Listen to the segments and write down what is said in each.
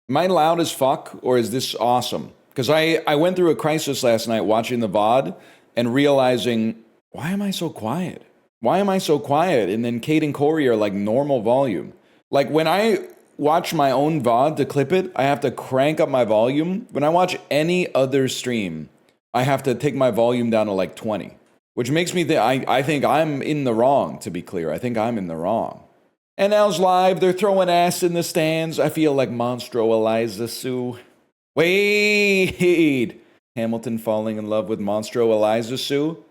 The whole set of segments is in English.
Am I loud as fuck or is this awesome? Because I went through a crisis last night watching the VOD and realizing, why am I so quiet? Why am I so quiet? And then Kate and Corey are like normal volume. Like when I watch my own VOD to clip it, I have to crank up my volume. When I watch any other stream, I have to take my volume down to like 20, which makes me think I think I'm in the wrong, to be clear. I think I'm in the wrong. NL's live, they're throwing ass in the stands. I feel like Monstro Eliza Sue. Wait! Hamilton falling in love with Monstro Eliza Sue.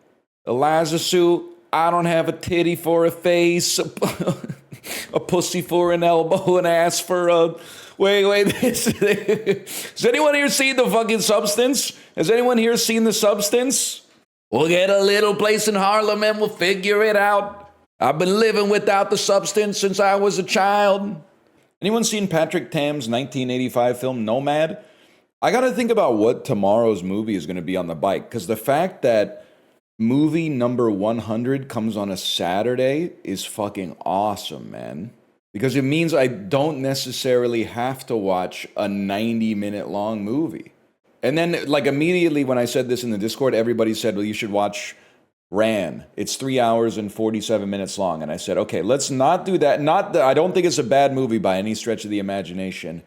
Eliza Sue, I don't have a titty for a face, a pussy for an elbow, an ass for a... Wait, has anyone here seen the fucking Substance? Has anyone here seen the Substance? We'll get a little place in Harlem and we'll figure it out. I've been living without the substance since I was a child. Anyone seen Patrick Tam's 1985 film Nomad? I gotta think about what tomorrow's movie is gonna be on the bike, because the fact that movie number 100 comes on a Saturday is fucking awesome, man. Because it means I don't necessarily have to watch a 90-minute long movie. And then, like, immediately when I said this in the Discord, everybody said, well, you should watch Ran. It's 3 hours and 47 minutes long. And I said, okay, let's not do that. Not that I don't think it's a bad movie by any stretch of the imagination.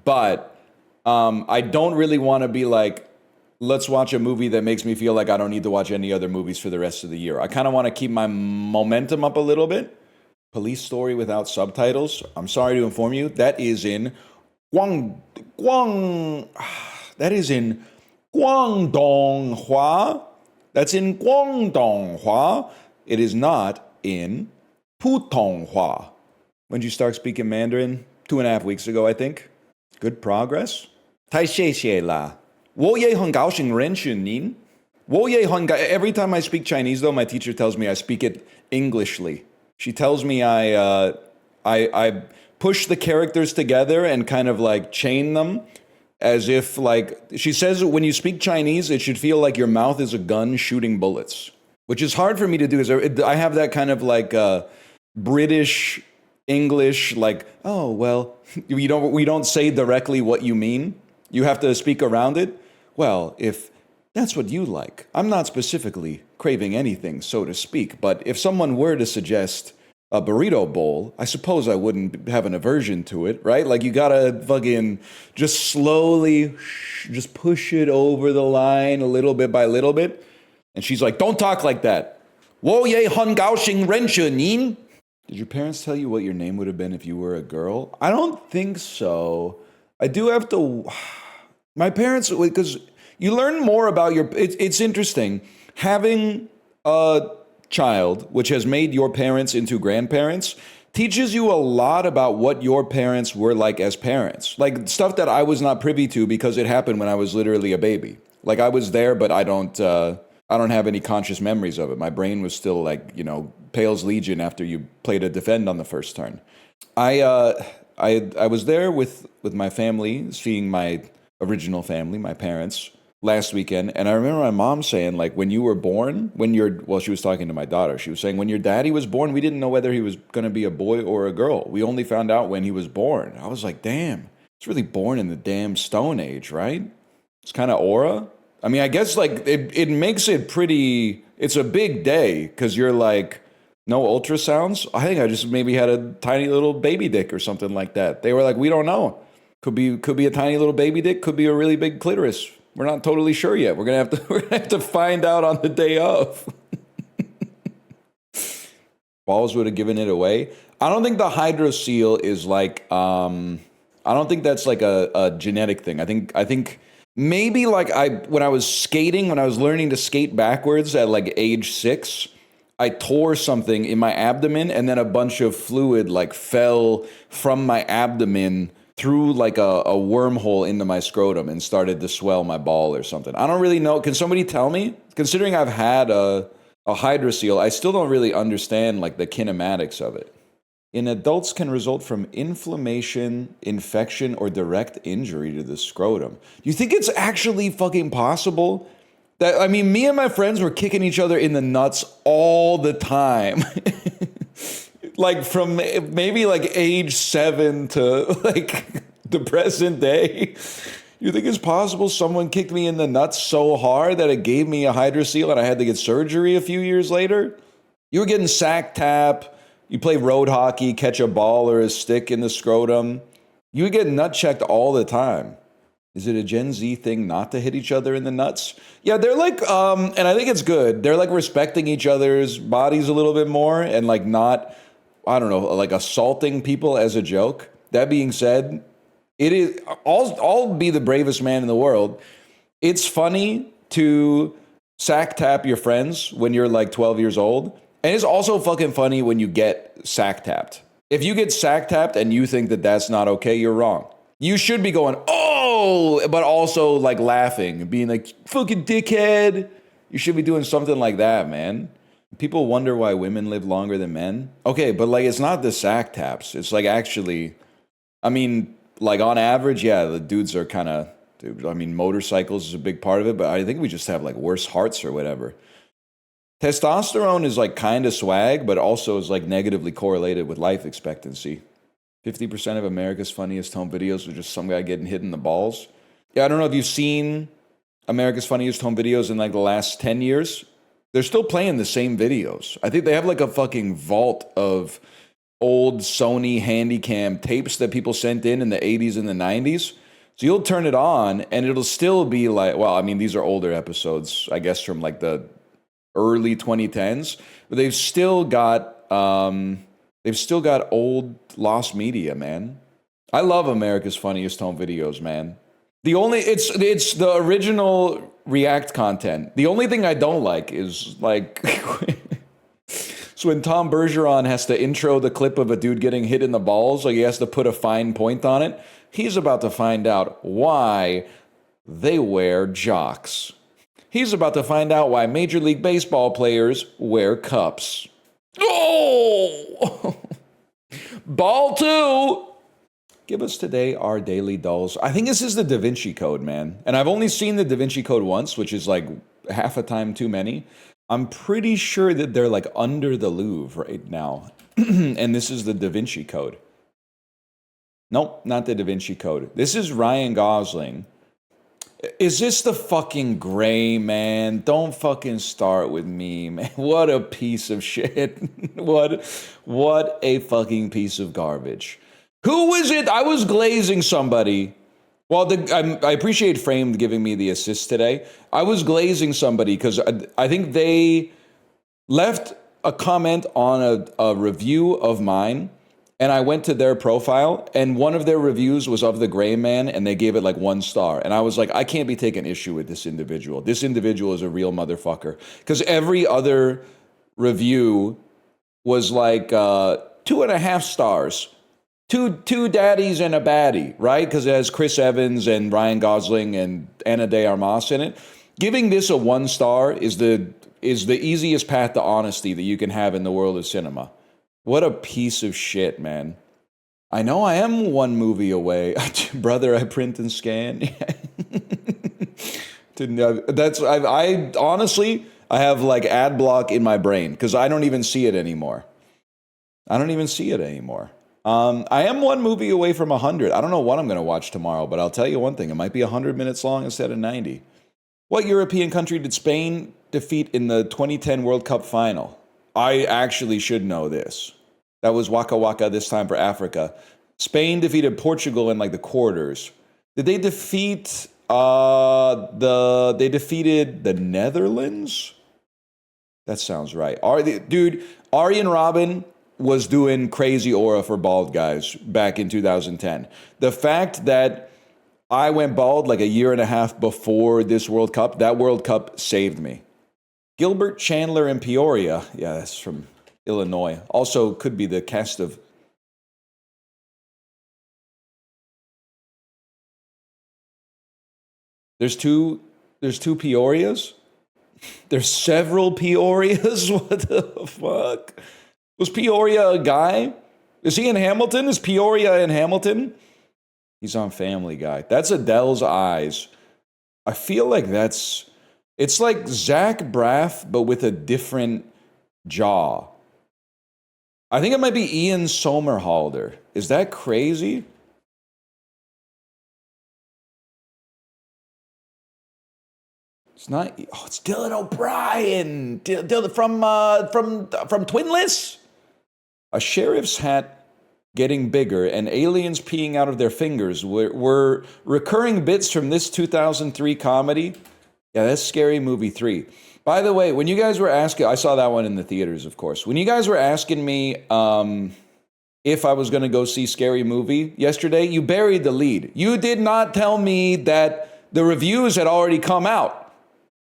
But I don't really want to be like, let's watch a movie that makes me feel like I don't need to watch any other movies for the rest of the year. I kind of want to keep my momentum up a little bit. Police Story without subtitles. I'm sorry to inform you, that is in that is in Guangdonghua. That's in Guangdonghua. It is not in Putonghua. When did you start speaking Mandarin? 2.5 weeks ago, I think. Good progress. 太谢谢啦。我也很高兴认识您。Every time I speak Chinese, though, my teacher tells me I speak it Englishly. She tells me I push the characters together and kind of like chain them as if like, she says when you speak Chinese, it should feel like your mouth is a gun shooting bullets, which is hard for me to do because I have that kind of like British English, like, oh, well, we don't say directly what you mean. You have to speak around it. Well, if that's what you like. I'm not specifically craving anything, so to speak, but if someone were to suggest a burrito bowl, I suppose I wouldn't have an aversion to it, right? Like, you gotta fucking just slowly, just push it over the line a little bit by little bit. And she's like, don't talk like that. 我也很高兴认识您. Did your parents tell you what your name would have been if you were a girl? I don't think so. I do have to... My parents, because you learn more about your... It's interesting. Having a child, which has made your parents into grandparents, teaches you a lot about what your parents were like as parents. Like, stuff that I was not privy to because it happened when I was literally a baby. Like, I was there, but I don't have any conscious memories of it. My brain was still like, Pale's Legion after you played a defend on the first turn. I was there with my family, seeing my original family, my parents, last weekend, and I remember my mom saying, like, when you were born, she was talking to my daughter, she was saying, when your daddy was born, we didn't know whether he was going to be a boy or a girl. We only found out when he was born. I was like, damn, it's really born in the damn Stone Age, right? It's kind of aura. I mean, I guess, like, it makes it pretty, it's a big day, because you're like, no ultrasounds? I think I just maybe had a tiny little baby dick or something like that. They were like, we don't know. Could be a tiny little baby dick, could be a really big clitoris. We're not totally sure yet. We're gonna have to find out on the day of. Balls would have given it away. I don't think the hydrocele is like I don't think that's like a genetic thing. I think maybe like when I was learning to skate backwards at like age 6, I tore something in my abdomen and then a bunch of fluid like fell from my abdomen through like a wormhole into my scrotum and started to swell my ball or something. I don't really know. Can somebody tell me? Considering I've had a hydrocele, I still don't really understand like the kinematics of it. In adults can result from inflammation, infection, or direct injury to the scrotum. Do you think it's actually fucking possible? That, I mean, me and my friends were kicking each other in the nuts all the time. Like from maybe like age 7 to like The present day. You think it's possible someone kicked me in the nuts so hard that it gave me a hydrocele and I had to get surgery a few years later? You were getting sack tap. You play road hockey, catch a ball or a stick in the scrotum. You would get nut checked all the time. Is it a Gen Z thing not to hit each other in the nuts? Yeah, they're like, and I think it's good. They're like respecting each other's bodies a little bit more and like not, I don't know, like assaulting people as a joke. That being said, it is, I'll be the bravest man in the world. It's funny to sack tap your friends when you're like 12 years old. And it's also fucking funny when you get sack tapped. If you get sack tapped and you think that that's not okay, you're wrong. You should be going, oh, but also like laughing, being like, fucking dickhead. You should be doing something like that, man. People wonder why women live longer than men. Okay, but like it's not the sack taps. It's like actually, I mean, like on average, yeah, the dudes are kind of, I mean, motorcycles is a big part of it, but I think we just have like worse hearts or whatever. Testosterone is like kind of swag, but also is like negatively correlated with life expectancy. 50% of America's funniest home videos are just some guy getting hit in the balls. Yeah, I don't know if you've seen America's funniest home videos in like the last 10 years. They're still playing the same videos. I think they have like a fucking vault of old Sony Handycam tapes that people sent in the 80s and the 90s. So you'll turn it on and it'll still be like, well, I mean, these are older episodes, I guess, from like the early 2010s, but they've still got old lost media, man. I love America's Funniest Home Videos, man. It's the original React content. The only thing I don't like is like so when Tom Bergeron has to intro the clip of a dude getting hit in the balls, like he has to put a fine point on it. He's about to find out why they wear jocks. He's about to find out why Major League Baseball players wear cups. Oh! Ball two! Give us today our daily dulls. I think this is the Da Vinci Code, man. And I've only seen the Da Vinci Code once, which is like half a time too many. I'm pretty sure that they're like under the Louvre right now. And this is the Da Vinci Code. Nope, not the Da Vinci Code. This is Ryan Gosling. Is this the fucking Gray Man? Don't fucking start with me, man. What a piece of shit. What a fucking piece of garbage. Who was it? I was glazing somebody. Well, I appreciate Framed giving me the assist today. I was glazing somebody because I think they left a comment on a review of mine. And I went to their profile, and one of their reviews was of the Gray Man, and they gave it like 1 star. And I was like, I can't be taking issue with this individual. This individual is a real motherfucker. Because every other review was like 2.5 stars. Two daddies and a baddie, right? Because it has Chris Evans and Ryan Gosling and Ana de Armas in it. Giving this a 1 star is the easiest path to honesty that you can have in the world of cinema. What a piece of shit, man. I know I am one movie away. Brother, I print and scan. I honestly, I have like ad block in my brain because I don't even see it anymore. I am one movie away from 100. I don't know what I'm going to watch tomorrow, but I'll tell you one thing. It might be 100 minutes long instead of 90. What European country did Spain defeat in the 2010 World Cup final? I actually should know this. That was Waka Waka this time for Africa. Spain defeated Portugal in like the quarters. Did they defeat they defeated the Netherlands? That sounds right. Arjen Robben was doing crazy aura for bald guys back in 2010. The fact that I went bald like a year and a half before this World Cup, that World Cup saved me. Gilbert Chandler in Peoria. Yeah, that's from Illinois. Also could be the cast of... There's two Peorias? There's several Peorias? What the fuck? Was Peoria a guy? Is he in Hamilton? Is Peoria in Hamilton? He's on Family Guy. That's Adele's eyes. I feel like it's like Zach Braff, but with a different jaw. I think it might be Ian Somerhalder. Is that crazy? It's not. Oh, it's Dylan O'Brien. Dylan from Twinless. A sheriff's hat getting bigger and aliens peeing out of their fingers were recurring bits from this 2003 comedy. Yeah, that's Scary Movie 3. By the way, when you guys were asking, I saw that one in the theaters, of course. When you guys were asking me if I was going to go see Scary Movie yesterday, you buried the lead. You did not tell me that the reviews had already come out.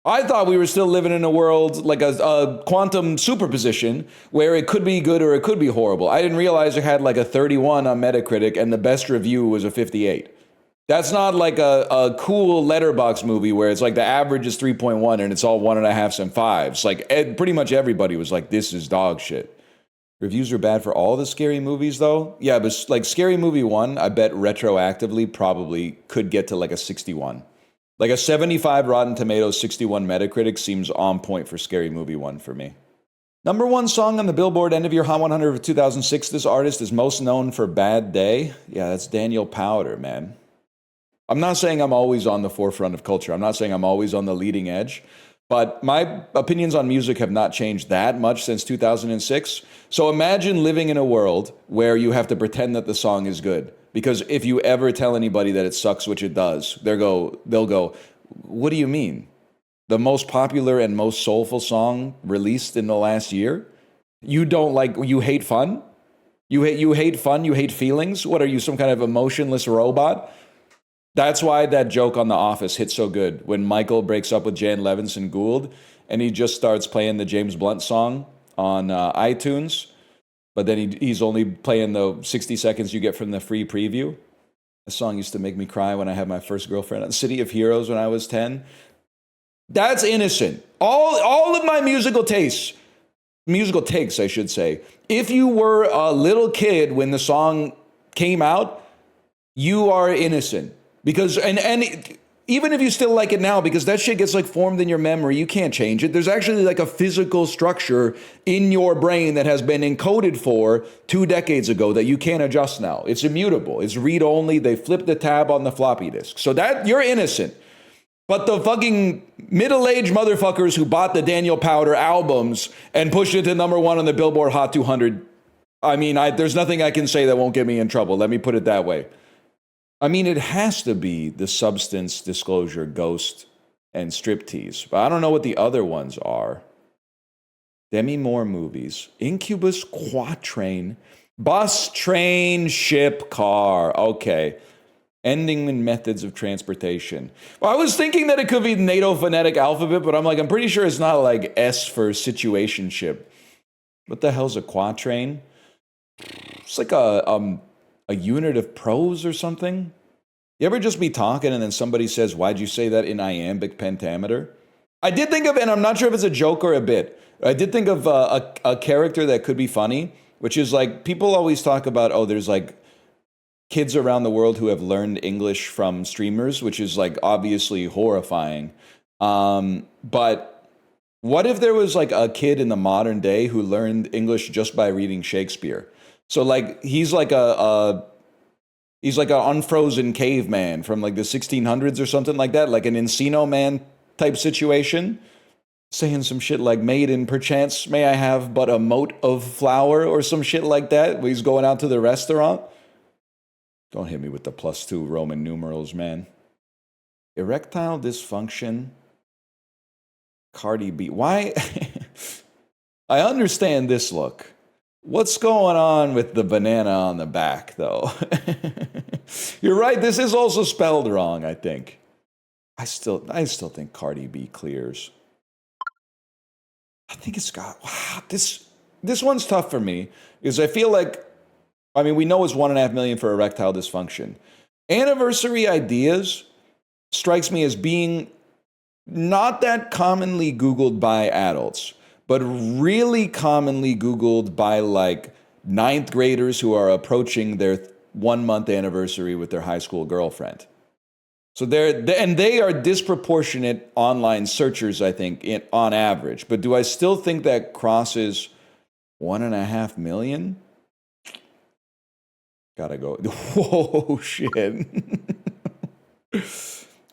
I thought we were still living in a world like a quantum superposition where it could be good or it could be horrible. I didn't realize it had like a 31 on Metacritic and the best review was a 58. That's not like a cool letterbox movie where it's like the average is 3.1 and it's all 1.5s and 5s. Like pretty much everybody was like, this is dog shit. Reviews are bad for all the Scary Movies though. Yeah, but like Scary Movie 1, I bet retroactively probably could get to like a 61. Like a 75 Rotten Tomatoes, 61 Metacritic seems on point for Scary Movie 1 for me. Number 1 song on the Billboard End of Year Hot 100 of 2006. This artist is most known for Bad Day. Yeah, that's Daniel Powder, man. I'm not saying I'm always on the forefront of culture. I'm not saying I'm always on the leading edge. But my opinions on music have not changed that much since 2006. So imagine living in a world where you have to pretend that the song is good. Because if you ever tell anybody that it sucks, which it does, they'll go, what do you mean? The most popular and most soulful song released in the last year? You hate fun? You hate fun? You hate feelings? What are you, some kind of emotionless robot? That's why that joke on The Office hit so good. When Michael breaks up with Jan Levinson Gould and he just starts playing the James Blunt song on iTunes, but then he's only playing the 60 seconds you get from the free preview. The song used to make me cry when I had my first girlfriend on City of Heroes when I was 10. That's innocent. All of my musical takes, I should say. If you were a little kid when the song came out, you are innocent. Because, and even if you still like it now, because that shit gets like formed in your memory, you can't change it. There's actually like a physical structure in your brain that has been encoded for 2 decades ago that you can't adjust now. It's immutable. It's read only. They flip the tab on the floppy disk. So that you're innocent. But the fucking middle-aged motherfuckers who bought the Daniel Powder albums and pushed it to number 1 on the Billboard Hot 200, I mean, there's nothing I can say that won't get me in trouble. Let me put it that way. I mean, it has to be the Substance, Disclosure, Ghost, and Striptease. But I don't know what the other ones are. Demi Moore movies. Incubus, Quatrain, Bus, Train, Ship, Car. Okay. Ending in methods of transportation. Well, I was thinking that it could be NATO phonetic alphabet, but I'm pretty sure it's not like S for situationship. What the hell's a quatrain? It's like a unit of prose or something? You ever just be talking and then somebody says, why'd you say that in iambic pentameter? I did think of, and I'm not sure if it's a joke or a bit, I did think of a character that could be funny, which is like, people always talk about, oh, there's like kids around the world who have learned English from streamers, which is like obviously horrifying. But what if there was like a kid in the modern day who learned English just by reading Shakespeare? So like he's like an unfrozen caveman from like the 1600s or something like that, like an Encino Man type situation, saying some shit like, maiden, perchance may I have but a mote of flour or some shit like that, when he's going out to the restaurant. Don't hit me with the +2 Roman numerals, man. Erectile dysfunction. Cardi B. Why? I understand this look. What's going on with the banana on the back, though? You're right. This is also spelled wrong, I think. I still think Cardi B clears. I think it's got... Wow, this one's tough for me, because I feel like... I mean, we know it's 1.5 million for erectile dysfunction. Anniversary ideas strikes me as being not that commonly Googled by adults, but really commonly Googled by like 9th graders who are approaching their 1-month anniversary with their high school girlfriend. So they are disproportionate online searchers, I think, on average. But do I still think that crosses 1.5 million? Gotta go. Whoa, shit.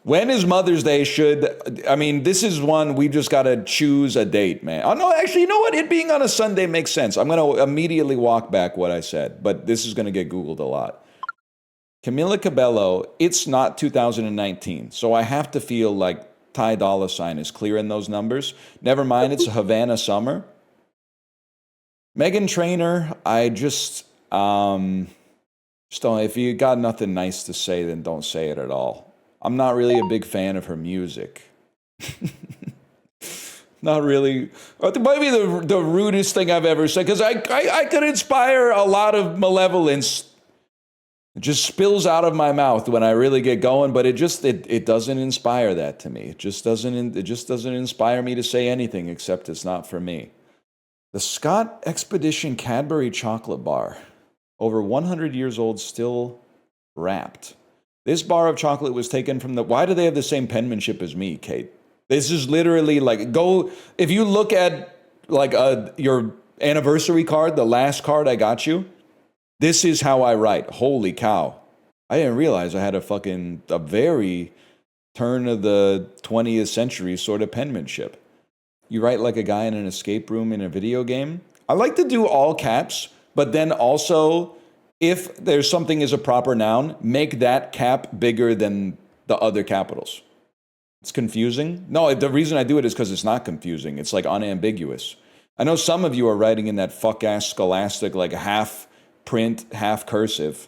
When is Mother's Day? This is one we just got to choose a date, man. Oh, no, actually, you know what? It being on a Sunday makes sense. I'm going to immediately walk back what I said, but this is going to get Googled a lot. Camila Cabello, it's not 2019, so I have to feel like Ty Dolla $ign is clear in those numbers. Never mind, it's a Havana summer. Meghan Trainor, I just don't, if you got nothing nice to say, then don't say it at all. I'm not really a big fan of her music. Not really. It might be the rudest thing I've ever said, because I could inspire a lot of malevolence. It just spills out of my mouth when I really get going, but it doesn't inspire that to me. It just doesn't inspire me to say anything, except it's not for me. The Scott Expedition Cadbury chocolate bar, over 100 years old, still wrapped. This bar of chocolate was taken from why do they have the same penmanship as me, Kate? This is literally like, if you look at like your anniversary card, the last card I got you, this is how I write. Holy cow. I didn't realize I had a very turn of the 20th century sort of penmanship. You write like a guy in an escape room in a video game. I like to do all caps, but then also, if there's something as a proper noun, make that cap bigger than the other capitals. It's confusing. No, the reason I do it is because it's not confusing. It's like unambiguous. I know some of you are writing in that fuck-ass scholastic, like half print, half cursive,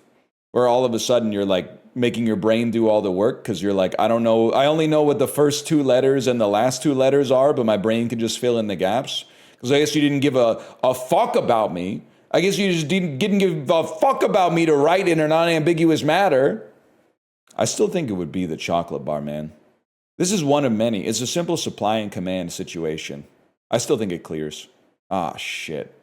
where all of a sudden you're like making your brain do all the work because you're like, I don't know, I only know what the first two letters and the last two letters are, but my brain can just fill in the gaps. Because I guess you didn't give a fuck about me. I guess you just didn't give a fuck about me to write in an unambiguous matter. I still think it would be the chocolate bar, man. This is one of many. It's a simple supply and command situation. I still think it clears. Ah, shit.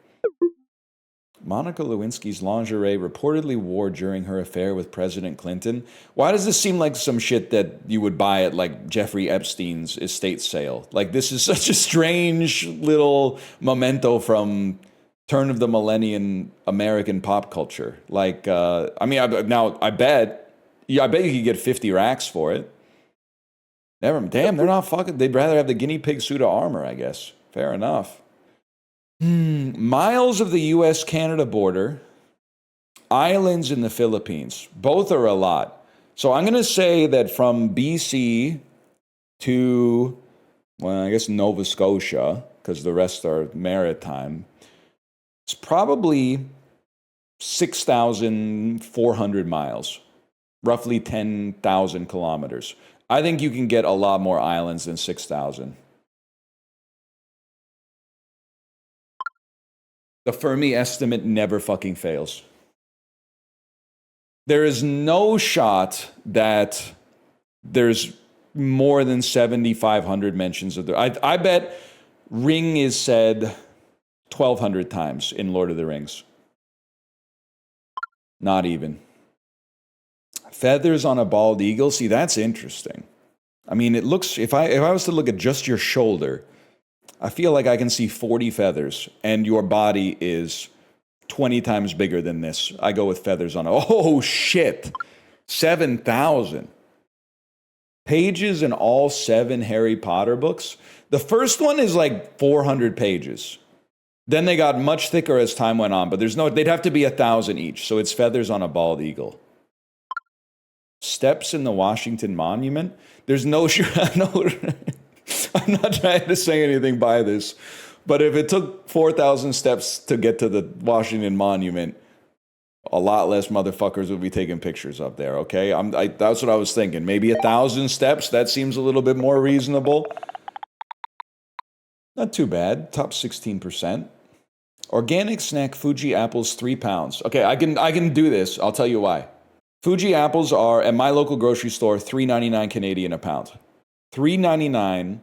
Monica Lewinsky's lingerie reportedly wore during her affair with President Clinton. Why does this seem like some shit that you would buy at like Jeffrey Epstein's estate sale? Like, this is such a strange little memento from turn of the millennium American pop culture. Like, I bet you could get 50 racks for it. Damn, they're not fucking, they'd rather have the guinea pig suit of armor, I guess. Fair enough. Miles of the US-Canada border, islands in the Philippines. Both are a lot. So I'm going to say that from BC to, well, I guess Nova Scotia, because the rest are maritime, it's probably 6,400 miles, roughly 10,000 kilometers. I think you can get a lot more islands than 6,000. The Fermi estimate never fucking fails. There is no shot that there's more than 7,500 mentions of I bet ring is said 1,200 times in Lord of the Rings. Not even. Feathers on a bald eagle. See, that's interesting. I mean, it looks, if I was to look at just your shoulder, I feel like I can see 40 feathers, and your body is 20 times bigger than this. I go with feathers on it. Oh, shit. 7,000 pages in all 7 Harry Potter books. The first one is like 400 pages. Then they got much thicker as time went on, but they'd have to be 1,000 each. So it's feathers on a bald eagle. Steps in the Washington Monument. There's no, I'm not trying to say anything by this, but if it took 4,000 steps to get to the Washington Monument, a lot less motherfuckers would be taking pictures up there, okay? That's what I was thinking. Maybe 1,000 steps, that seems a little bit more reasonable. Not too bad, top 16%. Organic snack Fuji apples, 3 pounds. Okay, I can do this, I'll tell you why. Fuji apples are, at my local grocery store, $3.99 Canadian a pound. $3.99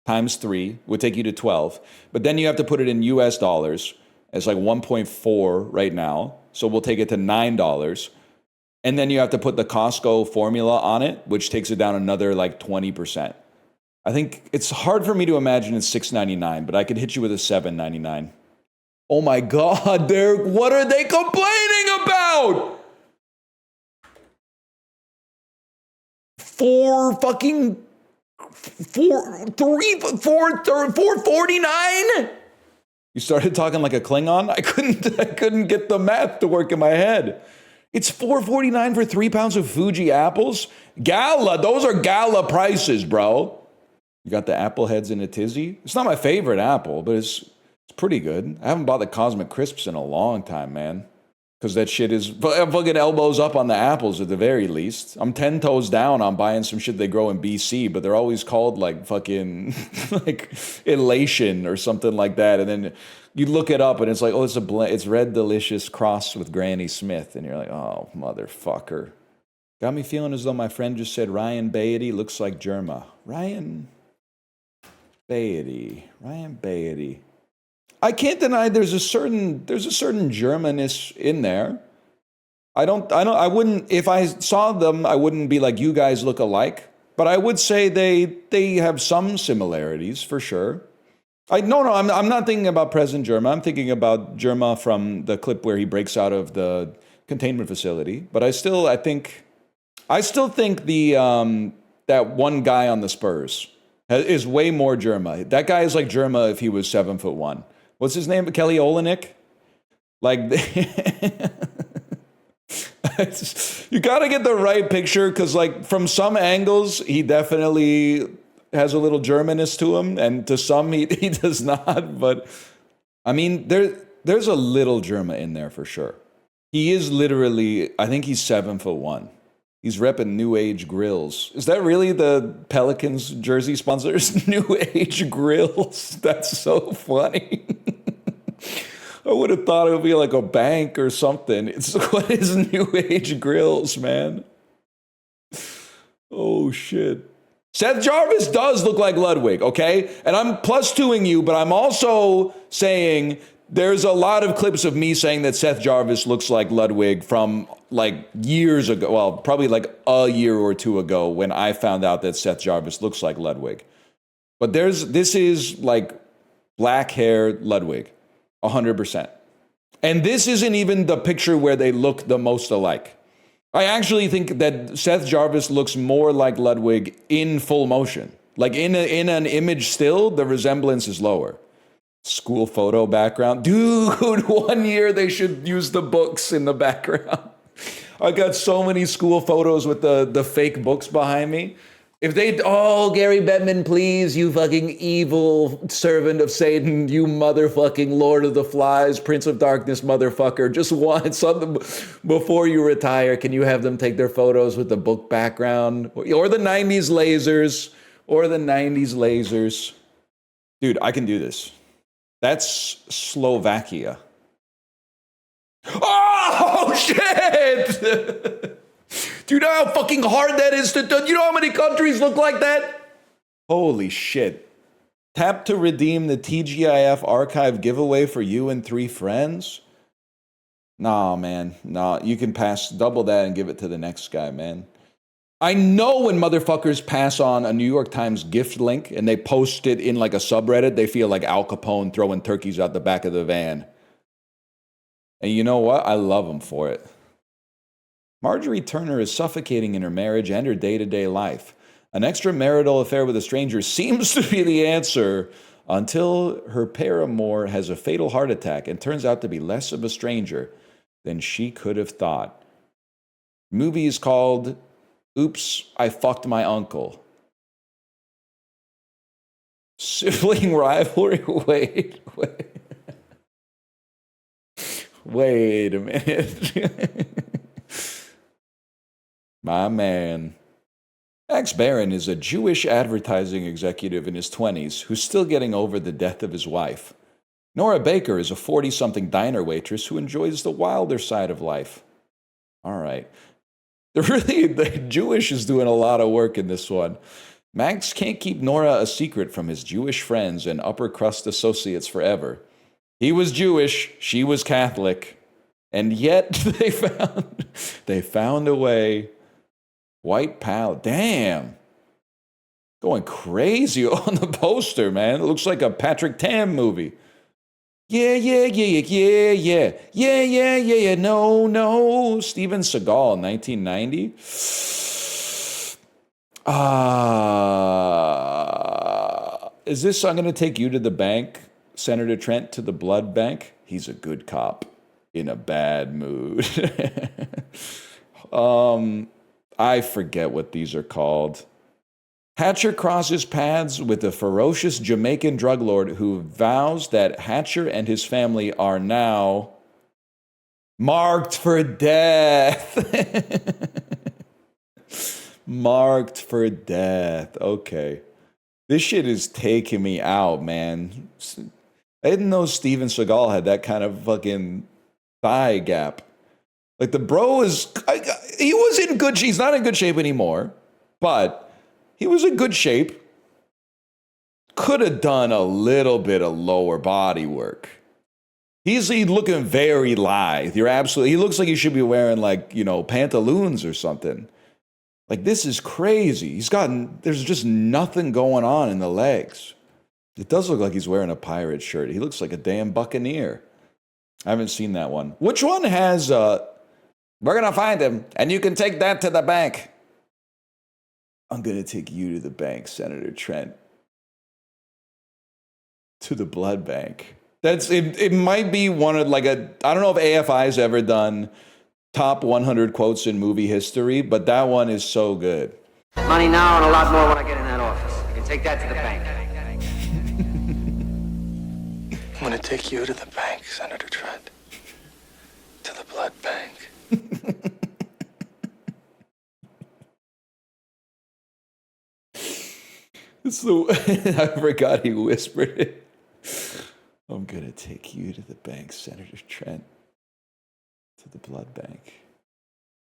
times 3 would take you to 12, but then you have to put it in US dollars. It's like 1.4 right now, so we'll take it to $9. And then you have to put the Costco formula on it, which takes it down another like 20%. I think it's hard for me to imagine it's $6.99, but I could hit you with a $7.99. Oh my God, what are they complaining about? $4.49. You started talking like a Klingon? I couldn't get the math to work in my head. It's $4.49 for 3 pounds of Fuji apples? Gala, those are gala prices, bro. You got the apple heads in a tizzy? It's not my favorite apple, but it's pretty good. I haven't bought the Cosmic Crisps in a long time, man. Because that shit is fucking elbows up on the apples at the very least. I'm 10 toes down on buying some shit they grow in BC, but they're always called like fucking like elation or something like that. And then you look it up and it's like, oh, it's Red Delicious crossed with Granny Smith. And you're like, oh, motherfucker. Got me feeling as though my friend just said Ryan Beatty looks like Germa. Ryan Beatty. I can't deny there's a certain Germanness in there. I wouldn't, if I saw them, I wouldn't be like, you guys look alike. But I would say they have some similarities for sure. I'm not thinking about present Germa. I'm thinking about Germa from the clip where he breaks out of the containment facility. But I still think the that one guy on the Spurs is way more Germa. That guy is like Germa if he was 7'1". What's his name? Kelly Olynyk? Like, you got to get the right picture because, like, from some angles, he definitely has a little Germanness to him, and to some, he does not. But, I mean, there's a little Germa in there for sure. He is literally, I think he's 7'1". He's repping New Age Grills. Is that really the Pelicans jersey sponsors? New Age Grills? That's so funny. I would have thought it would be like a bank or something. What is New Age Grills, man? Oh, shit. Seth Jarvis does look like Ludwig, okay? And I'm +2ing you, but I'm also saying there's a lot of clips of me saying that Seth Jarvis looks like Ludwig from like years ago. Well, probably like a year or two ago when I found out that Seth Jarvis looks like Ludwig. But this is like black hair Ludwig, 100%. And this isn't even the picture where they look the most alike. I actually think that Seth Jarvis looks more like Ludwig in full motion. Like in an image still, the resemblance is lower. School photo background. Dude, one year they should use the books in the background. I got so many school photos with the fake books behind me. If they, Gary Bettman, please, you fucking evil servant of Satan, you motherfucking Lord of the Flies, Prince of Darkness motherfucker, just want something before you retire. Can you have them take their photos with the book background? Or the 90s lasers. Dude, I can do this. That's Slovakia. Oh, shit! Do you know how fucking hard that is to do? You know how many countries look like that? Holy shit. Tap to redeem the TGIF archive giveaway for you and 3 friends? Nah, man. Nah, you can pass double that and give it to the next guy, man. I know when motherfuckers pass on a New York Times gift link and they post it in like a subreddit, they feel like Al Capone throwing turkeys out the back of the van. And you know what? I love them for it. Marjorie Turner is suffocating in her marriage and her day-to-day life. An extramarital affair with a stranger seems to be the answer until her paramour has a fatal heart attack and turns out to be less of a stranger than she could have thought. The movie is called Oops, I Fucked My Uncle. Sibling rivalry? Wait a minute. My man. Max Baron is a Jewish advertising executive in his 20s who's still getting over the death of his wife. Nora Baker is a 40-something diner waitress who enjoys the wilder side of life. All right. The Jewish is doing a lot of work in this one. Max can't keep Nora a secret from his Jewish friends and upper-crust associates forever. He was Jewish, she was Catholic, and yet they found a way. White pal, damn. Going crazy on the poster, man. It looks like a Patrick Tam movie. Yeah. No. Steven Seagal, 1990. Is this I'm gonna take you to the bank, Senator Trent to the blood bank? He's a good cop in a bad mood. I forget what these are called. Hatcher crosses paths with a ferocious Jamaican drug lord who vows that Hatcher and his family are now marked for death. Marked for death. Okay. This shit is taking me out, man. I didn't know Steven Seagal had that kind of fucking thigh gap. Like the bro he was in good shape. He's not in good shape anymore, but he was in good shape. Could have done a little bit of lower body work. He's looking very lithe. He looks like he should be wearing like, pantaloons or something. Like this is crazy. There's just nothing going on in the legs. It does look like he's wearing a pirate shirt. He looks like a damn buccaneer. I haven't seen that one. Which one has, we're gonna find him, and you can take that to the bank. I'm gonna take you to the bank, Senator Trent. To the blood bank. It might be one of I don't know if AFI's ever done top 100 quotes in movie history, but that one is so good. Money now and a lot more when I get in that office. You can take that to the bank. I'm gonna take you to the bank, Senator Trent. To the blood bank. I forgot he whispered it. I'm gonna take you to the bank, Senator Trent. To the blood bank.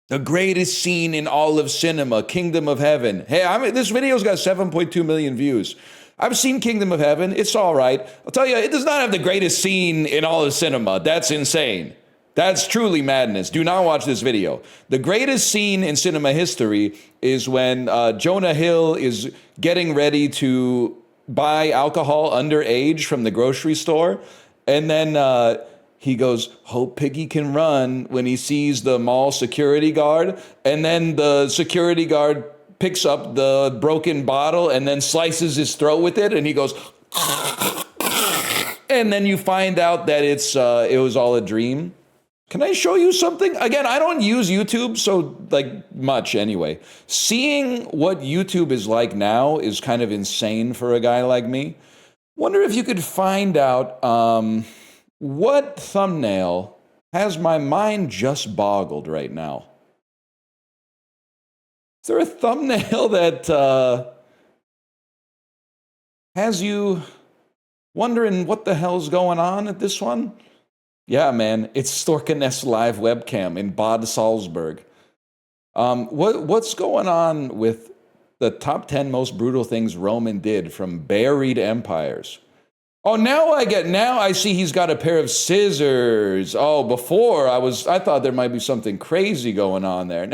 The greatest scene in all of cinema, Kingdom of Heaven. Hey, this video's got 7.2 million views. I've seen Kingdom of Heaven. It's all right. I'll tell you, it does not have the greatest scene in all of cinema. That's insane. That's truly madness. Do not watch this video. The greatest scene in cinema history is when Jonah Hill is getting ready to buy alcohol underage from the grocery store. And then he goes, hope Piggy can run, when he sees the mall security guard. And then the security guard picks up the broken bottle and then slices his throat with it. And he goes, and then you find out that it was all a dream. Can I show you something? Again, I don't use YouTube so much anyway. Seeing what YouTube is like now is kind of insane for a guy like me. Wonder if you could find out what thumbnail has my mind just boggled right now. Is there a thumbnail that has you wondering what the hell's going on at this one? Yeah, man, it's Storkeness live webcam in Bad Salzburg. What's going on with the top 10 most brutal things Roman did from buried empires? Oh, now I see he's got a pair of scissors. Oh, before I thought there might be something crazy going on there.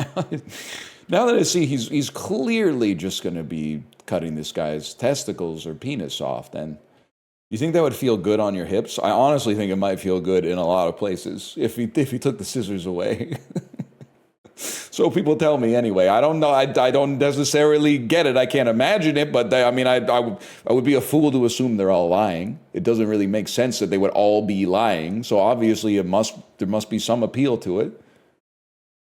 Now that I see he's clearly just going to be cutting this guy's testicles or penis off, then you think that would feel good on your hips? I honestly think it might feel good in a lot of places if he took the scissors away. So people tell me anyway. I don't know. I don't necessarily get it. I can't imagine it. But I would be a fool to assume they're all lying. It doesn't really make sense that they would all be lying. So obviously there must be some appeal to it.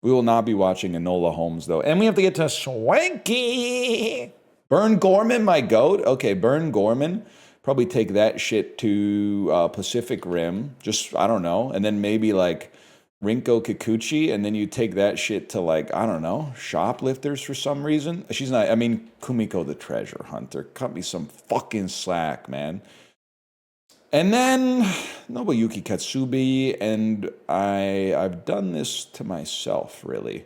We will not be watching Enola Holmes though, and we have to get to Swanky. Burn Gorman, my goat. Okay, Burn Gorman. Probably take that shit to Pacific Rim. Just, I don't know. And then maybe Rinko Kikuchi. And then you take that shit to I don't know, shoplifters for some reason. She's not, Kumiko the treasure hunter. Cut me some fucking slack, man. And then Nobuyuki Katsubi. And I've done this to myself, really.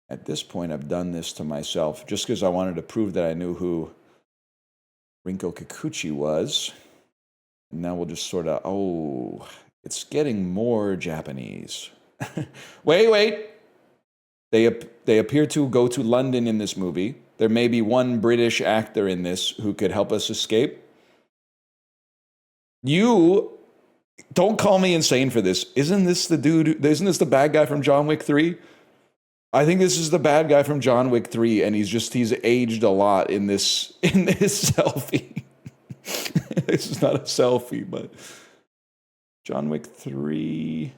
At this point, I've done this to myself just because I wanted to prove that I knew who Rinko Kikuchi was. And now we'll just sort of, it's getting more Japanese. Wait. They appear to go to London in this movie. There may be one British actor in this who could help us escape. You don't call me insane for this. Isn't this the bad guy from John Wick 3? I think this is the bad guy from John Wick 3, and he's aged a lot in this selfie. This is not a selfie, but John Wick 3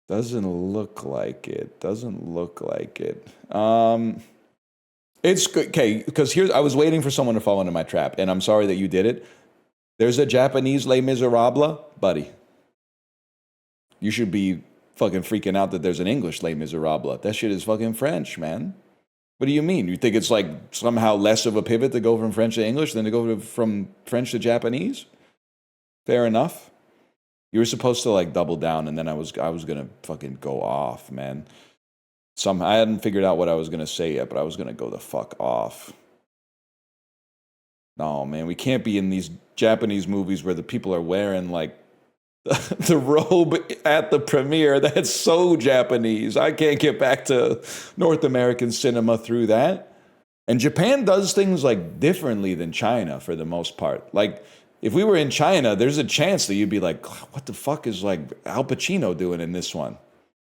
doesn't look like it. It's good. Okay, because I was waiting for someone to fall into my trap, and I'm sorry that you did it. There's a Japanese Les Miserables, buddy. You should be fucking freaking out that there's an English Les Miserables. That shit is fucking French, man. What do you mean? You think it's like somehow less of a pivot to go from French to English than to go from French to Japanese? Fair enough. You were supposed to like double down, and then I was gonna fucking go off, man. I hadn't figured out what I was gonna say yet, but I was gonna go the fuck off. No, man, we can't be in these Japanese movies where the people are wearing like the robe at the premiere. That's so Japanese. I can't get back to North American cinema through that. And Japan does things like differently than China for the most part. Like if we were in China, there's a chance that you'd be like, what the fuck is like Al Pacino doing in this one?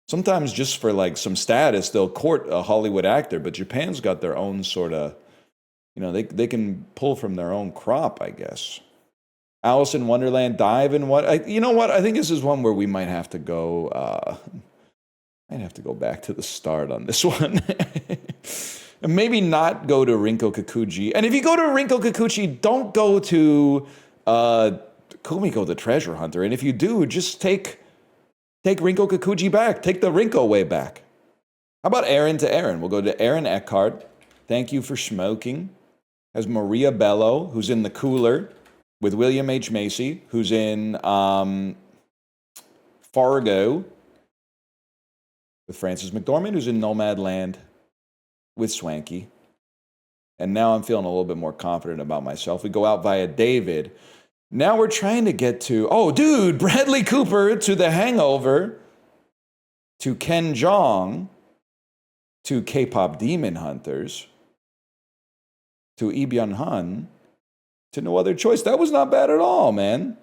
Sometimes just for like some status, they'll court a Hollywood actor, but Japan's got their own sort of, they can pull from their own crop, I guess. Alice in Wonderland Dive and what? You know what? I think this is one where we might have to go. Back to the start on this one. And maybe not go to Rinko Kikuchi. And if you go to Rinko Kikuchi, don't go to Kumiko the Treasure Hunter. And if you do, just take Rinko Kikuchi back. Take the Rinko way back. How about Aaron to Aaron? We'll go to Aaron Eckhart. Thank you for smoking. Has Maria Bello, who's in The Cooler, with William H. Macy, who's in Fargo, with Frances McDormand, who's in Nomadland, with Swanky. And now I'm feeling a little bit more confident about myself. We go out via David. Now we're trying to get to, Bradley Cooper to The Hangover, to Ken Jeong, to K-pop Demon Hunters, to Lee Byung-hun, to No Other Choice. That was not bad at all, man.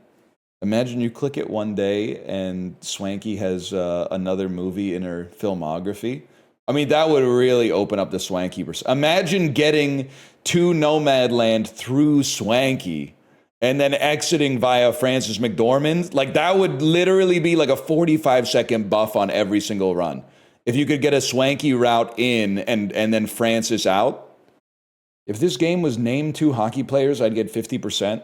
Imagine you click it one day and Swanky has another movie in her filmography. I mean, that would really open up the Swanky. Imagine getting to Nomadland through Swanky and then exiting via Frances McDormand. Like, that would literally be like a 45-second buff on every single run. If you could get a Swanky route in and then Frances out. If this game was named 2 hockey players, I'd get 50%.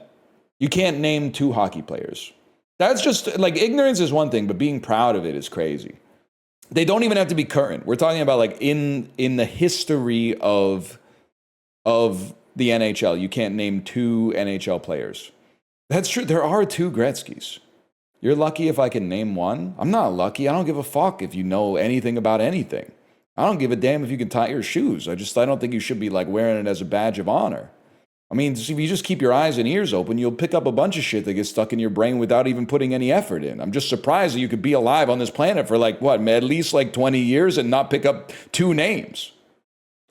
You can't name 2 hockey players. That's just, like, ignorance is one thing, but being proud of it is crazy. They don't even have to be current. We're talking about, like, in the history of the NHL, you can't name 2 NHL players. That's true. There are 2 Gretzkys. You're lucky if I can name one. I'm not lucky. I don't give a fuck if you know anything about anything. I don't give a damn if you can tie your shoes. I don't think you should be like wearing it as a badge of honor. I mean, if you just keep your eyes and ears open, you'll pick up a bunch of shit that gets stuck in your brain without even putting any effort in. I'm just surprised that you could be alive on this planet for at least 20 years and not pick up 2 names.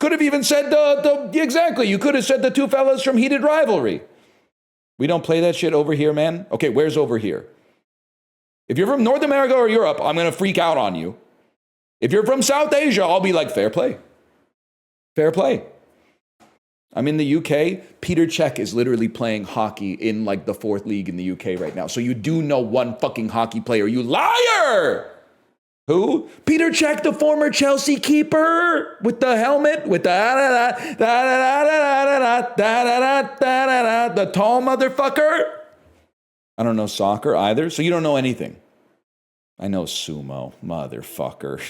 Could have even said exactly. You could have said the 2 fellas from Heated Rivalry. We don't play that shit over here, man. Okay, where's over here? If you're from North America or Europe, I'm going to freak out on you. If you're from South Asia, I'll be like, fair play. Fair play. I'm in the UK. Peter Cech is literally playing hockey in like the 4th league in the UK right now. So you do know one fucking hockey player, you liar! Who? Peter Cech, the former Chelsea keeper with the helmet, with the tall motherfucker. I don't know soccer either, so you don't know anything. I know sumo, motherfucker.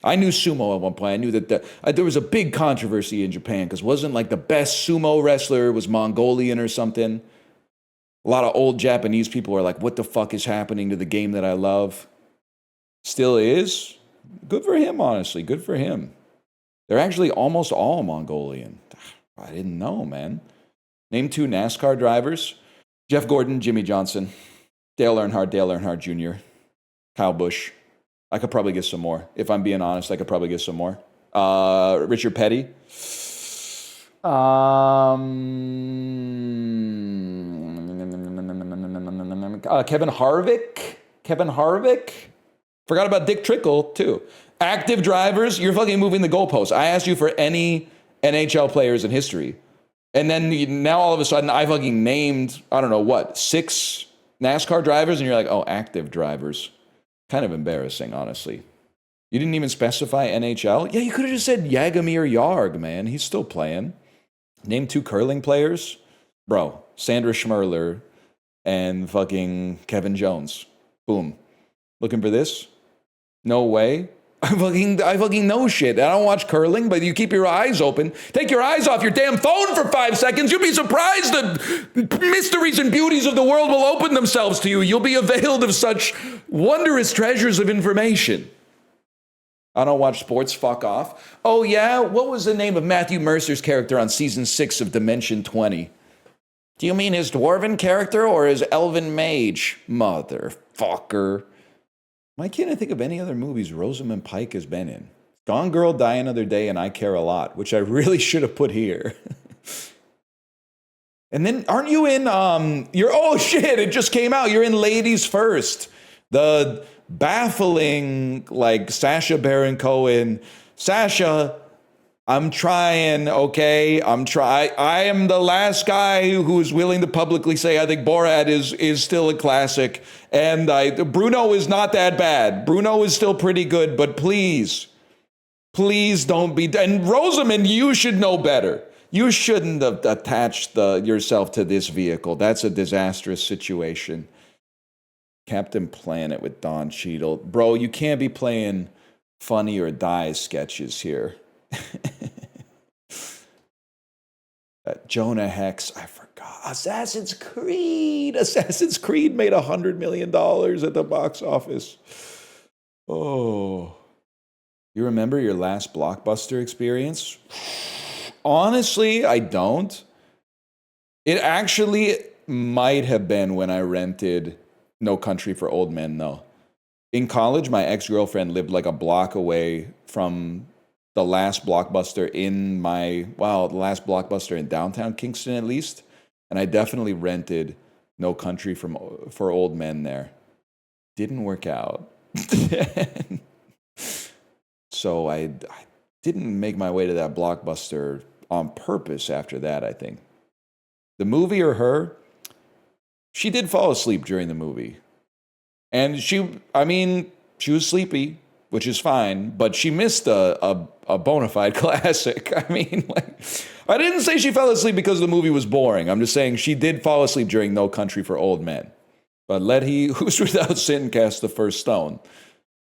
I knew sumo at one point. I knew that there was a big controversy in Japan because wasn't like the best sumo wrestler was Mongolian or something. A lot of old Japanese people are like, what the fuck is happening to the game that I love? Still is. Good for him, honestly. Good for him. They're actually almost all Mongolian. I didn't know, man. Name 2 NASCAR drivers. Jeff Gordon, Jimmy Johnson. Dale Earnhardt Jr., Kyle Busch. I could probably get some more. If I'm being honest, I could probably get some more. Richard Petty. Kevin Harvick. Forgot about Dick Trickle, too. Active drivers, you're fucking moving the goalposts. I asked you for any NHL players in history. And then now all of a sudden I fucking named, I don't know what, 6 NASCAR drivers, and you're like, oh, active drivers. Kind of embarrassing, honestly. You didn't even specify NHL? Yeah, you could have just said Yagomir Yarg, man. He's still playing. Name 2 curling players? Bro, Sandra Schmirler and fucking Kevin Jones. Boom. Looking for this? No way. I fucking know shit. I don't watch curling, but you keep your eyes open. Take your eyes off your damn phone for 5 seconds. You'll be surprised the mysteries and beauties of the world will open themselves to you. You'll be availed of such wondrous treasures of information. I don't watch sports. Fuck off. Oh, yeah? What was the name of Matthew Mercer's character on season 6 of Dimension 20? Do you mean his dwarven character or his elven mage? Motherfucker. Why can't I think of any other movies Rosamund Pike has been in? Gone Girl, Die Another Day, and I Care a Lot, which I really should have put here. And then, aren't you in, oh shit, it just came out. You're in Ladies First. The baffling, like, Sacha Baron Cohen. Sacha, I'm trying, okay? I am the last guy who's willing to publicly say I think Borat is still a classic. And Bruno is not that bad. Bruno is still pretty good, but please don't be. And Rosamund, you should know better. You shouldn't have attached yourself to this vehicle. That's a disastrous situation. Captain Planet with Don Cheadle. Bro, you can't be playing Funny or Die sketches here. Jonah Hex, I forgot. Assassin's Creed made $100 million at the box office. Oh. You remember your last Blockbuster experience? Honestly, I don't. It actually might have been when I rented No Country for Old Men, though. In college, my ex-girlfriend lived like a block away from the last Blockbuster the last Blockbuster in downtown Kingston, at least. And I definitely rented No Country for Old Men there. Didn't work out. So I didn't make my way to that Blockbuster on purpose after that, I think. The movie or her, she did fall asleep during the movie. And she was sleepy, which is fine, but she missed a bona fide classic. I mean, like, I didn't say she fell asleep because the movie was boring. I'm just saying she did fall asleep during No Country for Old Men. But let he who's without sin cast the first stone.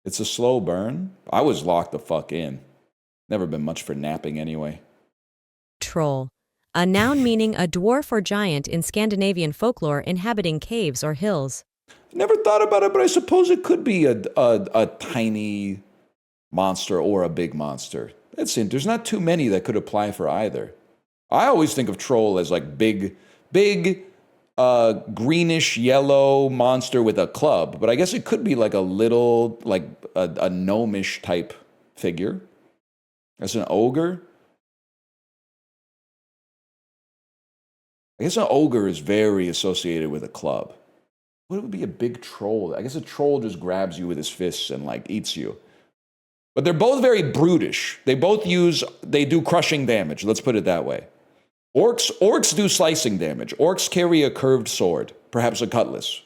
It's a slow burn. I was locked the fuck in. Never been much for napping anyway. Troll. A noun meaning a dwarf or giant in Scandinavian folklore inhabiting caves or hills. Never thought about it, but I suppose it could be a tiny monster or a big monster. That's it. There's not too many that could apply for either. I always think of troll as like big, greenish yellow monster with a club, but I guess it could be like a little, like a gnomish type figure. As an ogre. I guess an ogre is very associated with a club. What would be a big troll? I guess a troll just grabs you with his fists and like eats you. But they're both very brutish. They do crushing damage. Let's put it that way. Orcs do slicing damage. Orcs carry a curved sword, perhaps a cutlass.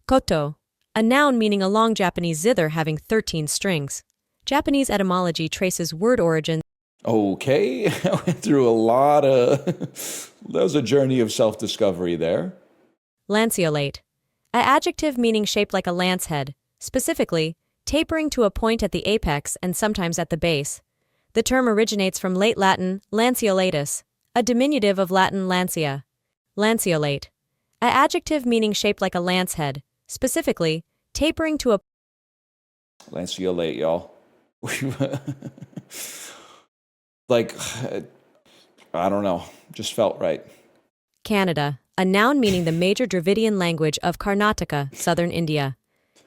Koto. A noun meaning a long Japanese zither having 13 strings. Japanese etymology traces word origin. Okay, I went through a lot of... That was a journey of self-discovery there. Lanceolate. An adjective meaning shaped like a lance head, specifically, tapering to a point at the apex and sometimes at the base. The term originates from late Latin lanceolatus, a diminutive of Latin lancia. Lanceolate. An adjective meaning shaped like a lance head, specifically, tapering to a... Lanceolate, y'all. Like, I don't know, just felt right. Canada. A noun meaning the major Dravidian language of Karnataka, southern India.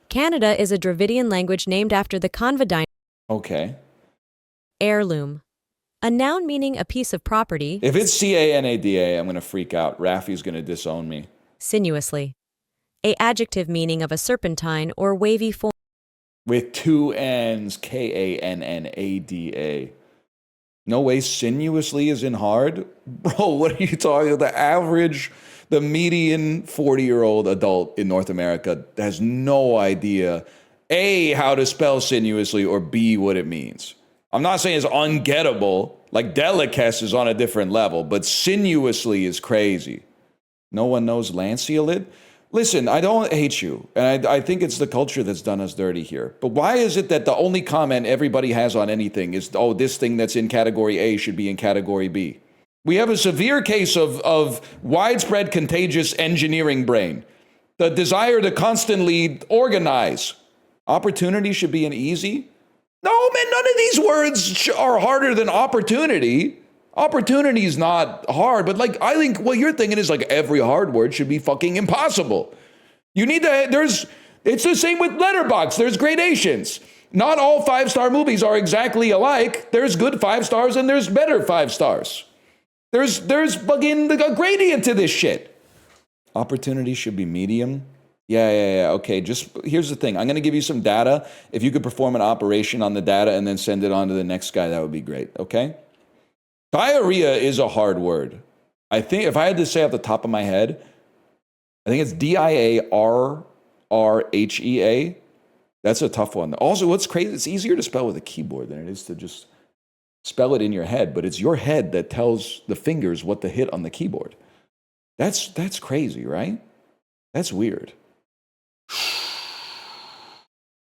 Canada is a Dravidian language named after the Kanva dynasty. Okay. Heirloom. A noun meaning a piece of property. If it's Canada, I'm going to freak out. Rafi's going to disown me. Sinuously. A adjective meaning of a serpentine or wavy form. With two N's, K-A-N-N-A-D-A. No way sinuously is in hard? Bro, what are you talking about? The median 40-year-old adult in North America has no idea, A, how to spell sinuously, or B, what it means. I'm not saying it's ungettable, like delicacy is on a different level, but sinuously is crazy. No one knows lanceolate? Listen, I don't hate you, and I think it's the culture that's done us dirty here. But why is it that the only comment everybody has on anything is, oh, this thing that's in category A should be in category B? We have a severe case of widespread contagious engineering brain. The desire to constantly organize. Opportunity should be an easy. No, man, none of these words are harder than opportunity. Opportunity is not hard, but like, I think what you're thinking is like every hard word should be fucking impossible. You need to, it's the same with Letterboxd. There's gradations. Not all 5-star movies are exactly alike. There's good 5 stars and there's better 5 stars. There's fucking a gradient to this shit. Opportunity should be medium. Yeah. Okay, just here's the thing. I'm going to give you some data. If you could perform an operation on the data and then send it on to the next guy, that would be great, okay? Diarrhea is a hard word. I think if I had to say off the top of my head, I think it's Diarrhea. That's a tough one. Also, what's crazy, it's easier to spell with a keyboard than it is to just spell it in your head, but it's your head that tells the fingers what to hit on the keyboard. That's crazy, right? That's weird.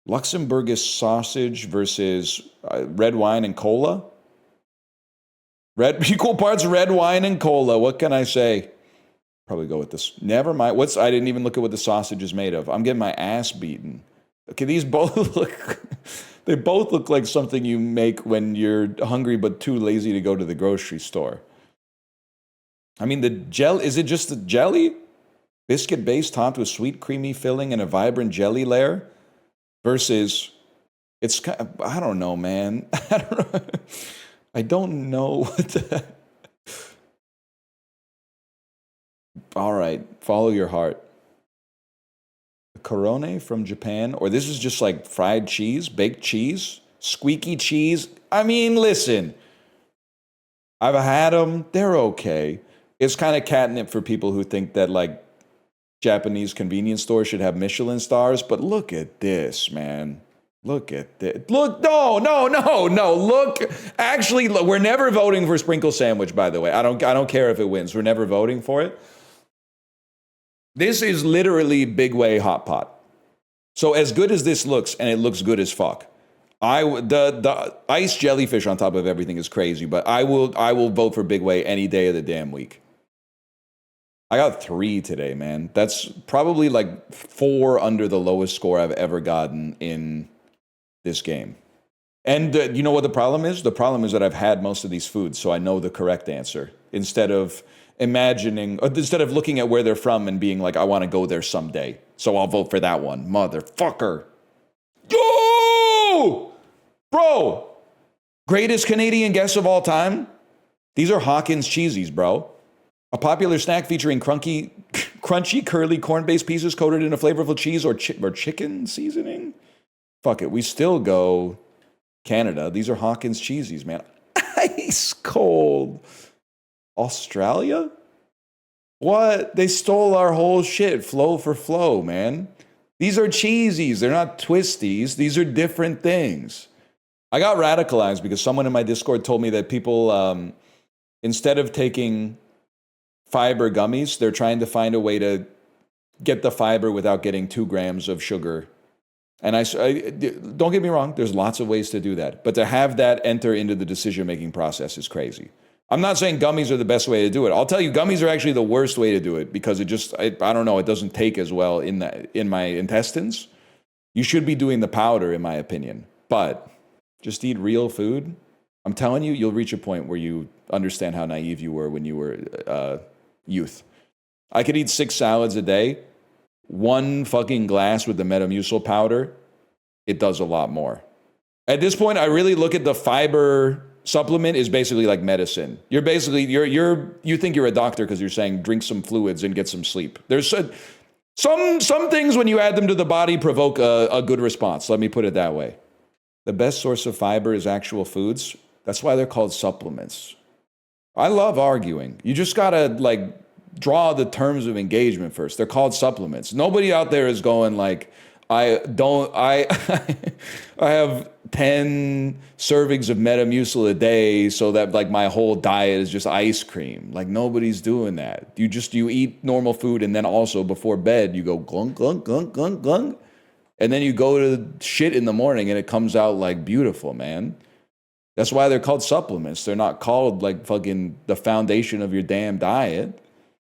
Luxembourgish sausage versus red wine and cola. Equal parts red wine and cola. What can I say? Probably go with this. Never mind. I didn't even look at what the sausage is made of. I'm getting my ass beaten. Okay, these both look. They both look like something you make when you're hungry but too lazy to go to the grocery store. I mean, is it just the jelly? Biscuit base topped with sweet, creamy filling and a vibrant jelly layer? Versus, it's kind of, I don't know, man. I don't know what the... All right, follow your heart. Corone from Japan, or this is just like fried cheese, baked cheese, squeaky cheese. I mean, listen, I've had them. They're okay. It's kind of catnip for people who think that like Japanese convenience stores should have Michelin stars. But look at this, man. Look at this. Look, no. Look, actually, look, we're never voting for sprinkle sandwich, by the way. I don't care if it wins. We're never voting for it. This is literally Big Way Hot Pot. So as good as this looks, and it looks good as fuck, the iced jellyfish on top of everything is crazy, but I will vote for Big Way any day of the damn week. I got 3 today, man. That's probably like 4 under the lowest score I've ever gotten in this game. And you know what the problem is? The problem is that I've had most of these foods, so I know the correct answer. Instead of looking at where they're from and being like, I want to go there someday, so I'll vote for that one. Motherfucker. Yo! Bro! Greatest Canadian guess of all time? These are Hawkins cheesies, bro. A popular snack featuring crunchy, curly corn-based pieces coated in a flavorful cheese or chicken seasoning? Fuck it, we still go Canada. These are Hawkins cheesies, man. Ice cold. Australia? What? They stole our whole shit, flow for flow, man. These are cheesies. They're not twisties. These are different things. I got radicalized because someone in my Discord told me that people, instead of taking fiber gummies, they're trying to find a way to get the fiber without getting 2 grams of sugar. And I don't get me wrong, there's lots of ways to do that. But to have that enter into the decision-making process is crazy. I'm not saying gummies are the best way to do it. I'll tell you, gummies are actually the worst way to do it because it just, I don't know, it doesn't take as well in my intestines. You should be doing the powder, in my opinion. But just eat real food. I'm telling you, you'll reach a point where you understand how naive you were when you were youth. I could eat 6 salads a day. 1 fucking glass with the Metamucil powder, it does a lot more. At this point, I really look at the fiber supplement is basically like medicine. You're basically, you think you're a doctor because you're saying drink some fluids and get some sleep. Some things when you add them to the body provoke a good response. Let me put it that way. The best source of fiber is actual foods. That's why they're called supplements. I love arguing. You just gotta like draw the terms of engagement first. They're called supplements. Nobody out there is going like, I have 10 servings of Metamucil a day so that like my whole diet is just ice cream. Like nobody's doing that. You eat normal food and then also before bed you go glunk, glunk, glunk, glunk, glunk. And then you go to shit in the morning and it comes out like beautiful, man. That's why they're called supplements. They're not called like fucking the foundation of your damn diet.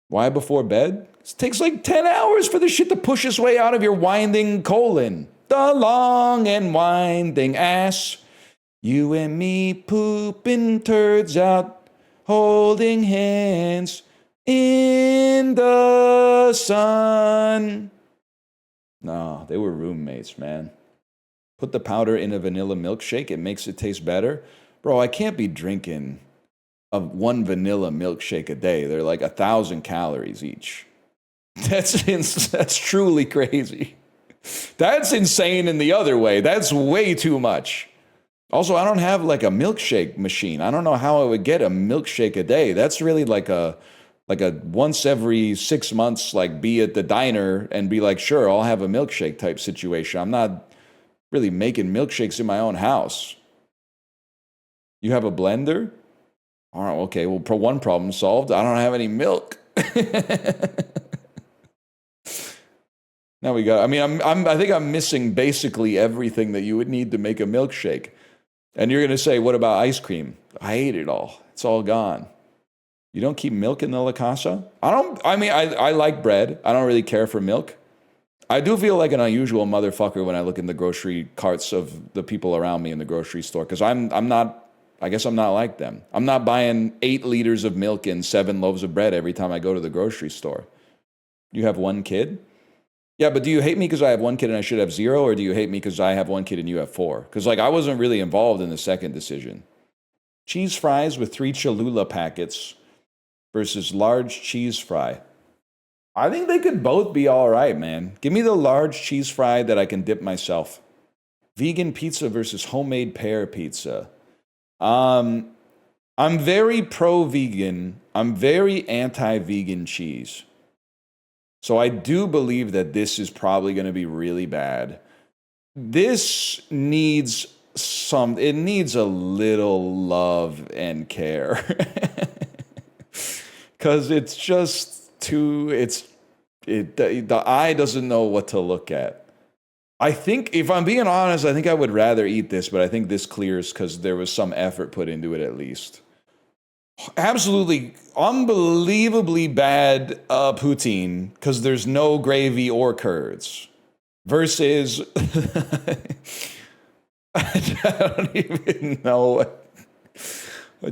Why before bed? It takes like 10 hours for the shit to push its way out of your winding colon. The long and winding ass. You and me pooping turds out, holding hands in the sun. No, they were roommates, man. Put the powder in a vanilla milkshake. It makes it taste better. Bro, I can't be drinking one vanilla milkshake a day. They're like 1,000 calories each. That's truly crazy. That's insane in the other way. That's way too much. Also, I don't have like a milkshake machine. I don't know how I would get a milkshake a day. That's really like a once every 6 months, like be at the diner and be like, sure, I'll have a milkshake type situation. I'm not really making milkshakes in my own house. You have a blender? All right, okay, well, one problem solved. I don't have any milk. Now we got, I think I'm missing basically everything that you would need to make a milkshake. And you're going to say, what about ice cream? I ate it all. It's all gone. You don't keep milk in the La Casa? I like bread. I don't really care for milk. I do feel like an unusual motherfucker when I look in the grocery carts of the people around me in the grocery store, because I'm not like them. I'm not buying 8 liters of milk and 7 loaves of bread every time I go to the grocery store. You have 1 kid? Yeah, but do you hate me because I have 1 kid and I should have 0, or do you hate me because I have 1 kid and you have 4? Because like I wasn't really involved in the second decision. Cheese fries with 3 Cholula packets versus large cheese fry. I think they could both be all right, man. Give me the large cheese fry that I can dip myself. Vegan pizza versus homemade pear pizza. I'm very pro-vegan. I'm very anti-vegan cheese. So I do believe that this is probably going to be really bad. This needs it needs a little love and care. Because it's just the eye doesn't know what to look at. I think, if I'm being honest, I think I would rather eat this, but I think this clears because there was some effort put into it at least. Absolutely, unbelievably bad poutine because there's no gravy or curds. Versus, I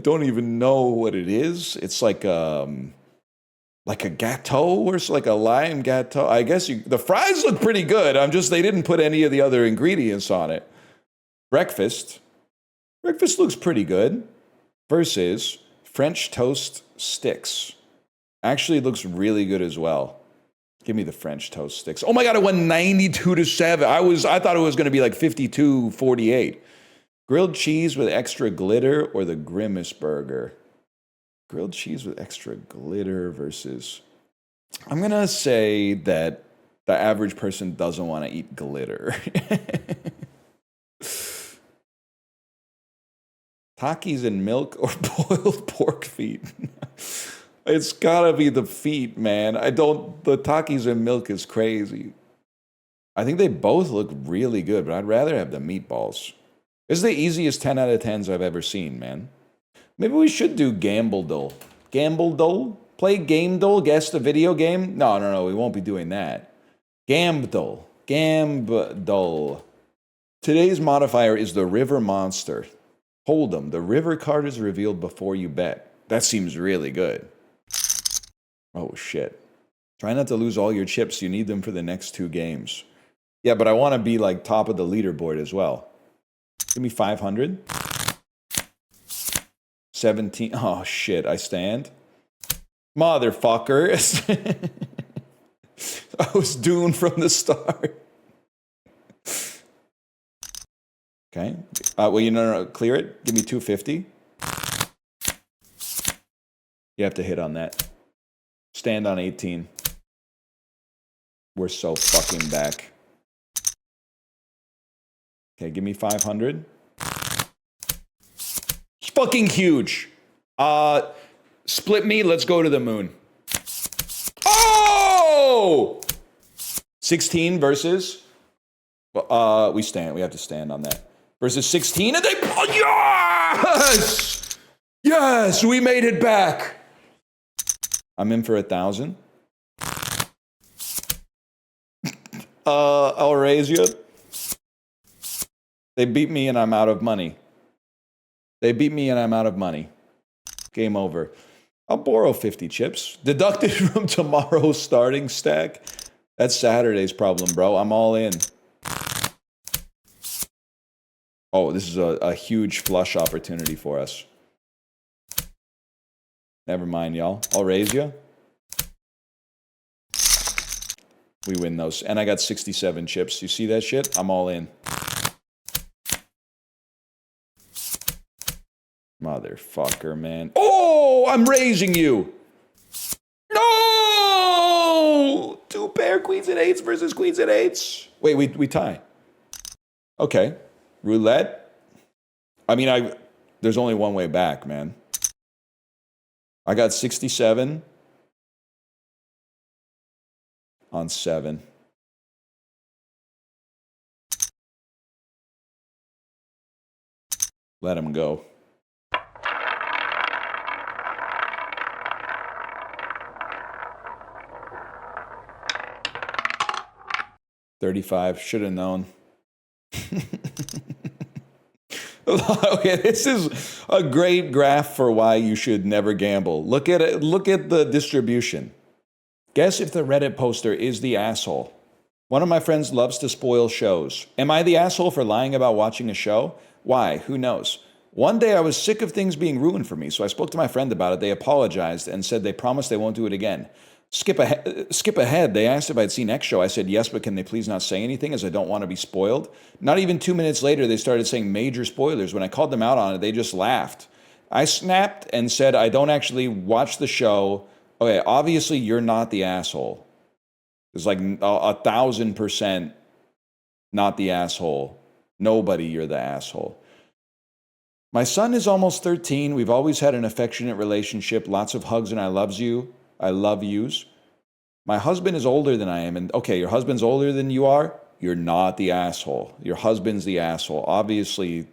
don't even know what it is. It's like a gâteau or like a lime gâteau. I guess the fries look pretty good. They didn't put any of the other ingredients on it. Breakfast looks pretty good. Versus French toast sticks. Actually looks really good as well. Give me the French toast sticks. Oh my God, it went 92-7. I thought it was going to be like 52-48. Grilled cheese with extra glitter or the Grimace burger? Grilled cheese with extra glitter versus... I'm going to say that the average person doesn't want to eat glitter. Takis and milk or boiled pork feet? It's gotta be the feet, man. The Takis and milk is crazy. I think they both look really good, but I'd rather have the meatballs. This is the easiest 10 out of 10s I've ever seen, man. Maybe we should do Gambdle. Gambdle? Play Gambdle? Guess the video game? No, we won't be doing that. Gambdle. Today's modifier is the river monster. Hold'em. The river card is revealed before you bet. That seems really good. Oh, shit. Try not to lose all your chips. You need them for the next 2 games. Yeah, but I want to be like top of the leaderboard as well. Give me 500. 17. Oh, shit. I stand. Motherfucker. I was doomed from the start. Okay. Well, no, clear it. Give me 250. You have to hit on that. Stand on 18. We're so fucking back. Okay, give me 500. It's fucking huge. Split me, let's go to the moon. Oh! 16 versus... we have to stand on that. Versus 16, and they... Oh, yes! Yes, we made it back. I'm in for 1,000. I'll raise you. They beat me and I'm out of money. Game over. I'll borrow 50 chips. Deducted from tomorrow's starting stack. That's Saturday's problem, bro. I'm all in. Oh, this is a huge flush opportunity for us. Never mind, y'all. I'll raise you. We win those. And I got 67 chips. You see that shit? I'm all in. Motherfucker, man. Oh, I'm raising you. No! 2 pair queens and 8s versus queens and 8s. Wait, we tie. Okay. Roulette. I mean, there's only one way back, man. I got 67 on 7. Let him go. $35. Should have known. Okay, this is a great graph for why you should never gamble. Look at it. Look at the distribution. Guess if the Reddit poster is the asshole. One of my friends loves to spoil shows. Am I the asshole for lying about watching a show? Why? Who knows? One day I was sick of things being ruined for me, so I spoke to my friend about it. They apologized and said they promised they won't do it again. Skip ahead. They asked if I'd seen X show. I said yes, but can they please not say anything as I don't want to be spoiled? Not even 2 minutes later, they started saying major spoilers. When I called them out on it, they just laughed. I snapped and said I don't actually watch the show. Okay, obviously you're not the asshole. It's like 1,000% not the asshole. Nobody, you're the asshole. My son is almost 13. We've always had an affectionate relationship. Lots of hugs and I love yous. My husband is older than I am. And okay, your husband's older than you are. You're not the asshole. Your husband's the asshole. Obviously,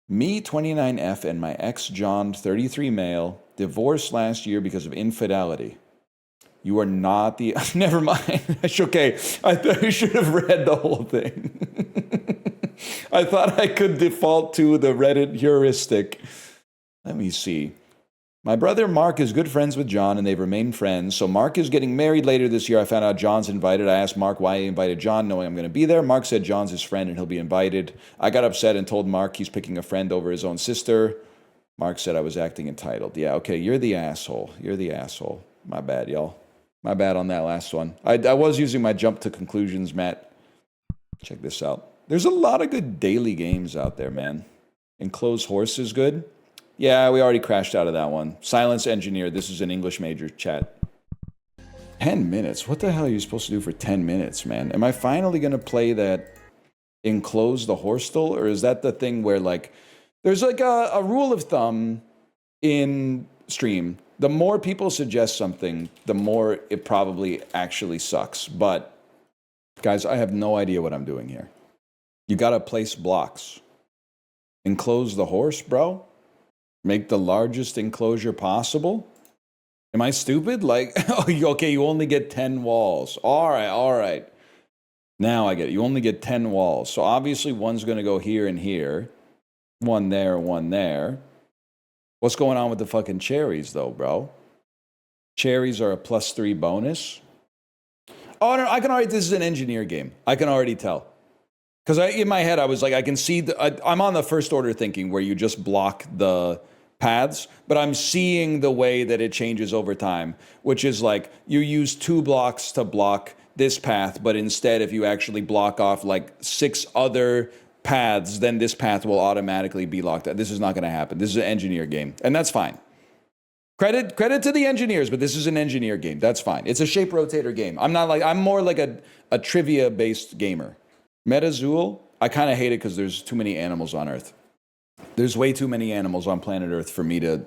me, 29F, and my ex, John, 33 male, divorced last year because of infidelity. You are not the... Never mind. Okay, I thought you should have read the whole thing. I thought I could default to the Reddit heuristic. Let me see. My brother Mark is good friends with John, and they've remained friends. So Mark is getting married later this year. I found out John's invited. I asked Mark why he invited John, knowing I'm going to be there. Mark said John's his friend, and he'll be invited. I got upset and told Mark he's picking a friend over his own sister. Mark said I was acting entitled. Yeah, okay, you're the asshole. You're the asshole. My bad, y'all. My bad on that last one. I was using my jump to conclusions, Matt. Check this out. There's a lot of good daily games out there, man. Enclosed Horse is good. Yeah, we already crashed out of that one. Silence Engineer, this is an English major chat. 10 minutes? What the hell are you supposed to do for 10 minutes, man? Am I finally going to play that Enclose the Horse still? Or is that the thing where, like, there's like a rule of thumb in stream. The more people suggest something, the more it probably actually sucks. But, guys, I have no idea what I'm doing here. You got to place blocks. Enclose the horse, bro? Make the largest enclosure possible? Am I stupid? Like, okay, you only get 10 walls. All right. Now I get it. You only get 10 walls. So obviously one's going to go here and here. One there, one there. What's going on with the fucking cherries, though, bro? Cherries are a +3 bonus. Oh, no, I can already... This is an engineer game. I can already tell. Because in my head, I was like, I can see... I'm on the first order thinking where you just block the paths, but I'm seeing the way that it changes over time, which is like you use 2 blocks to block this path, but instead if you actually block off like 6 other paths, then this path will automatically be locked out. This is not going to happen. This is an engineer game, and that's fine. Credit to the engineers, but this is an engineer game. That's fine. It's a shape rotator game. I'm more like a trivia-based gamer. Metamucil, I kind of hate it because there's too many animals on Earth. There's way too many animals on planet Earth for me to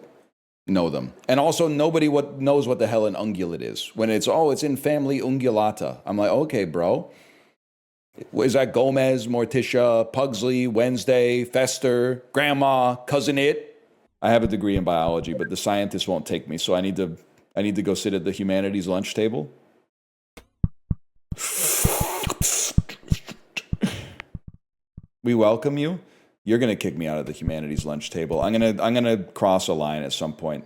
know them. And also, nobody knows what the hell an ungulate is. When it's in family Ungulata. I'm like, okay, bro. Is that Gomez, Morticia, Pugsley, Wednesday, Fester, Grandma, Cousin It? I have a degree in biology, but the scientists won't take me, so I need to go sit at the humanities lunch table. We welcome you. You're gonna kick me out of the humanities lunch table. I'm gonna cross a line at some point.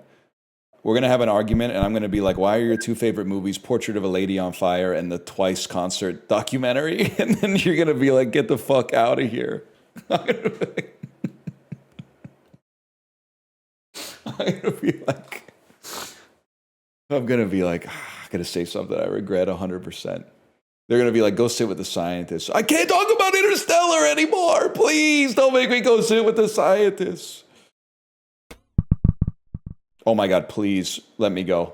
We're gonna have an argument, and I'm gonna be like, "Why are your 2 favorite movies Portrait of a Lady on Fire and the Twice concert documentary?" And then you're gonna be like, "Get the fuck out of here." I'm gonna be like, I'm gonna say something I regret 100%. They're gonna be like, "Go sit with the scientists." I can't talk about Interstellar anymore. Please don't make me go sit with the scientists. Oh my God, please let me go.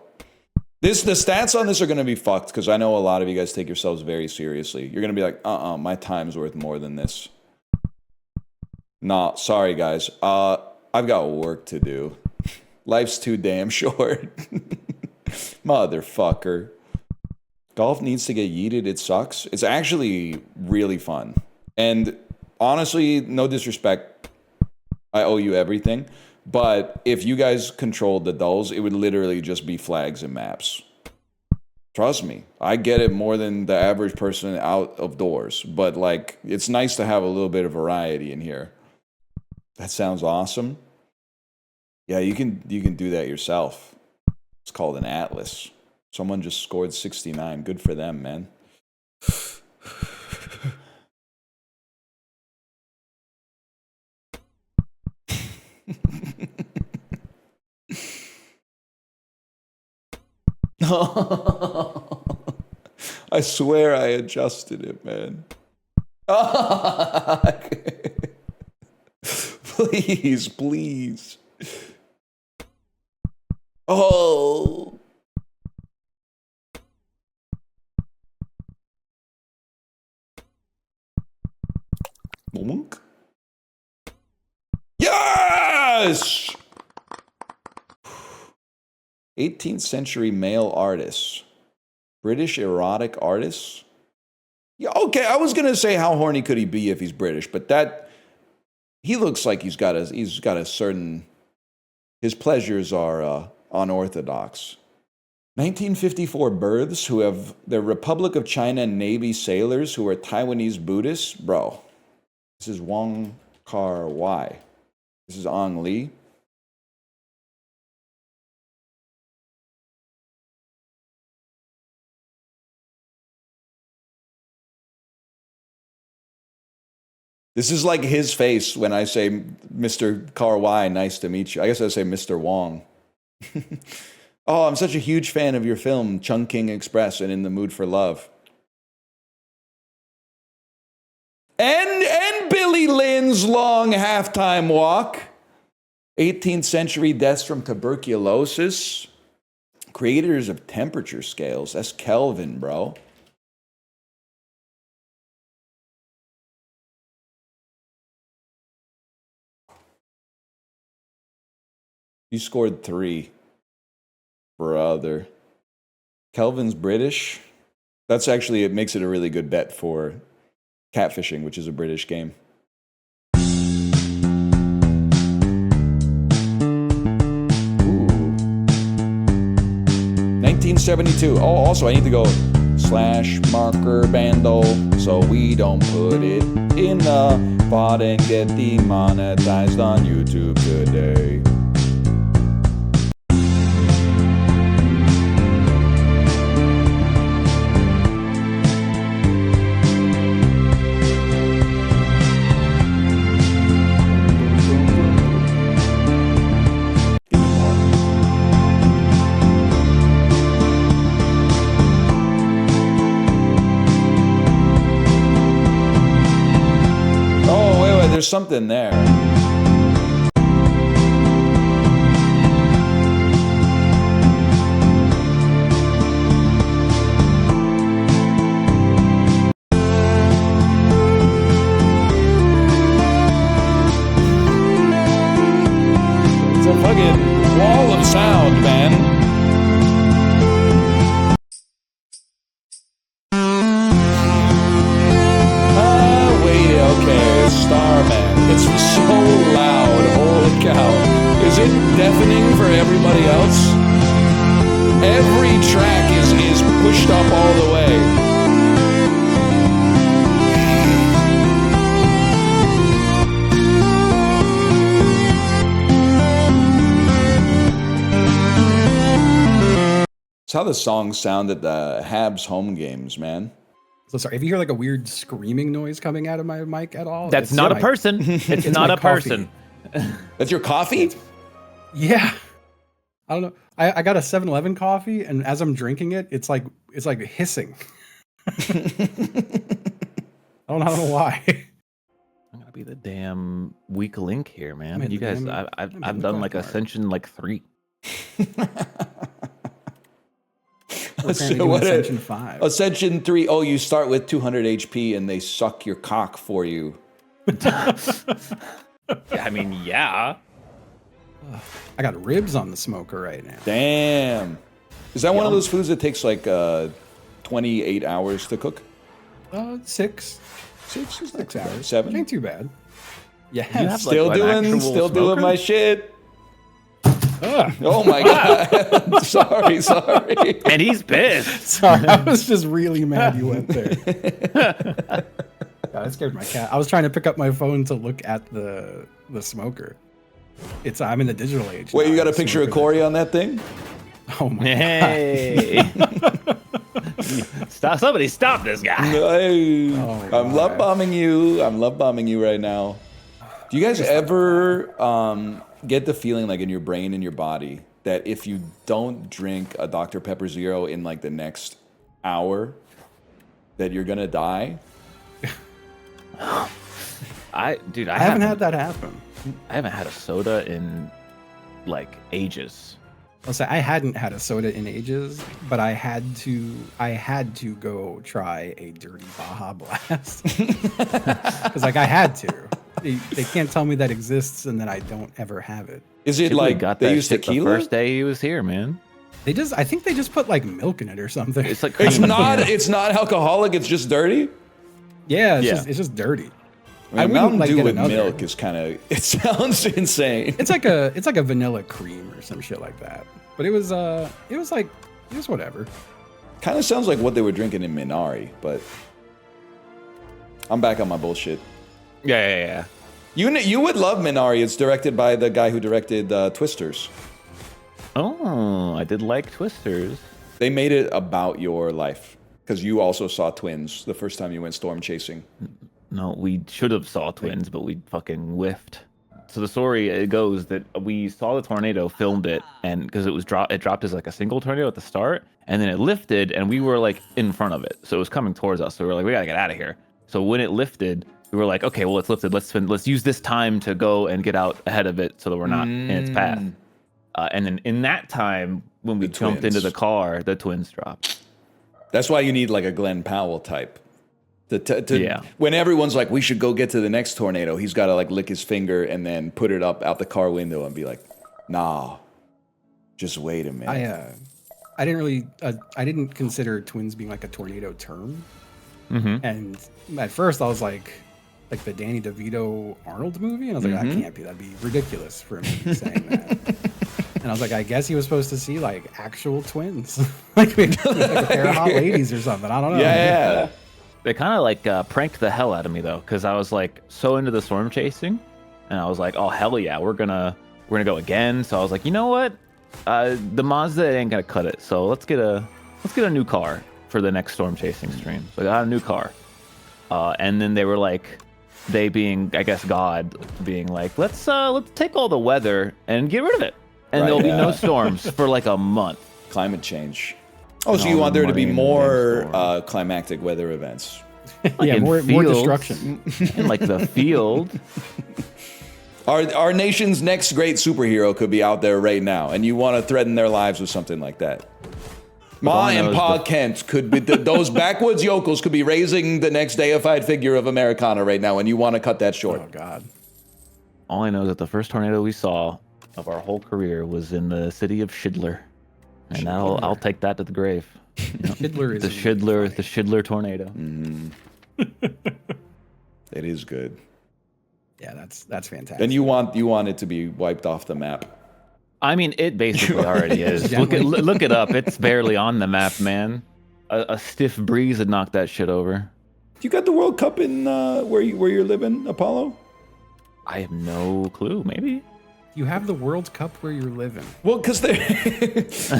The stats on this are going to be fucked because I know a lot of you guys take yourselves very seriously. You're going to be like, my time's worth more than this. Nah, sorry guys. I've got work to do. Life's too damn short. Motherfucker. Golf needs to get yeeted. It sucks. It's actually really fun. And honestly, no disrespect. I owe you everything. But if you guys controlled the dulls, it would literally just be flags and maps. Trust me, I get it more than the average person out of doors. But like, it's nice to have a little bit of variety in here. That sounds awesome. Yeah, you can do that yourself. It's called an atlas. Someone just scored 69. Good for them, man. I swear I adjusted it, man. Please, please. Oh. Yes! 18th century male artists. British erotic artists? Yeah, okay, I was gonna say how horny could he be if he's British, but he looks like he's got a certain, his pleasures are unorthodox. 1954 births who have the Republic of China Navy sailors who are Taiwanese Buddhists. Bro, this is Wong Kar Wai. This is Ang Lee. This is like his face when I say, Mr. Kar Wai, nice to meet you. I guess I say Mr. Wong. Oh, I'm such a huge fan of your film, Chungking Express and In the Mood for Love. And Billy Lynn's long halftime walk. 18th century deaths from tuberculosis. Creators of temperature scales. That's Kelvin, bro. You scored 3. Brother. Kelvin's British. That's actually, it makes it a really good bet for catfishing, which is a British game. Ooh. 1972. Oh, also, I need to go /marker Bandle so we don't put it in the pot and get demonetized on YouTube today. there's something there. It's a fucking wall of sound, man. Starman. It's so loud. Holy cow. Is it deafening for everybody else? Every track is pushed up all the way. It's how the songs sound at the Habs home games, man. So sorry, if you hear like a weird screaming noise coming out of my mic at all, That's not a person. It's not a person. That's your coffee? Yeah. I don't know. I got a 7-Eleven coffee, and as I'm drinking it, it's like hissing. I don't know why. I'm gonna be the damn weak link here, man. Man, You guys, I've done like Ascension like 3. So what Ascension 5. Ascension 3. Oh, you start with 200 HP and they suck your cock for you. I mean, yeah. I got ribs on the smoker right now. Damn. Is that one of those foods that takes like 28 hours to cook? 6 hours. 7? Ain't too bad. Yeah. have, Still like, an actual doing smoker? my shit. Oh my god. sorry. And he's pissed. Sorry, I was just really mad you went there. God, that scared my cat. I was trying to pick up my phone to look at the smoker. I'm in the digital age. Wait, now. you got a picture of Corey on that thing? Oh my Hey. Somebody stop this guy. No, I'm love bombing you. I'm love bombing you right now. Do you guys ever get the feeling like in your brain and your body that if you don't drink a Dr. Pepper Zero in like the next hour, that you're gonna die? I haven't had that happen. I haven't had a soda in like ages. I'll say I hadn't had a soda in ages, but I had to go try a dirty Baja Blast because like I had to. They can't tell me that exists and then I don't ever have it. Is it like got they that use shit tequila? the first day he was here, man? I think they just put like milk in it or something. It's like It's cream. not alcoholic. It's just dirty. Yeah, Yeah. It's just dirty. I mean, wouldn't, Mountain like, Dew get with another. milk is kind of. It sounds insane. It's like a vanilla cream or some shit like that. But it was whatever. Kind of sounds like what they were drinking in Minari, but I'm back on my bullshit. Yeah. You would love Minari. It's directed by the guy who directed Twisters. Oh, I did like Twisters. They made it about your life because you also saw twins the first time you went storm chasing. No, we should have saw twins, but we fucking whiffed. So the story, it goes that we saw the tornado, filmed it, and because it dropped as like a single tornado at the start, and then it lifted, and we were like in front of it, so it was coming towards us. So we were like, we gotta get out of here. So when it lifted, we were like, okay, well it's lifted. Let's use this time to go and get out ahead of it, so that we're not in its path. And then in that time, when we jumped into the car, the twins dropped. That's why you need like a Glenn Powell type. Yeah. When everyone's like, we should go get to the next tornado, he's got to like lick his finger and then put it up out the car window and be like, nah, just wait a minute. I didn't consider twins being like a tornado term. Mm-hmm. And at first I was like the Danny DeVito Arnold movie, and I was like, that can't be. That'd be ridiculous for him to be saying that. And I was like, I guess he was supposed to see like actual twins, like a pair of hot ladies or something. I don't know. Yeah. They kind of like pranked the hell out of me though, because I was like so into the storm chasing, and I was like, oh hell yeah, we're gonna go again. So I was like, you know what, the Mazda ain't gonna cut it. So let's get a new car for the next storm chasing stream. So I got a new car, and then they were like, they being I guess God being like, let's take all the weather and get rid of it, and there'll be no storms for like a month. Climate change. Oh, so you want there to be more climactic weather events? Like Yeah, in more fields, destruction. in like the field. Our nation's next great superhero could be out there right now, and you want to threaten their lives with something like that. Ma and Pa Kent could be, those backwoods yokels could be raising the next deified figure of Americana right now, and you want to cut that short. Oh God. All I know is that the first tornado we saw of our whole career was in the city of Shidler, and I'll take that to the grave. Shidler is The Shidler tornado. It is good. Yeah, that's fantastic. And you want it to be wiped off the map. I mean, it basically already is. Look it up. It's barely on the map, man. A stiff breeze had knocked that shit over. You got the World Cup in where you're living, Apollo? I have no clue. Maybe. You have the World Cup where you're living. Well, because it's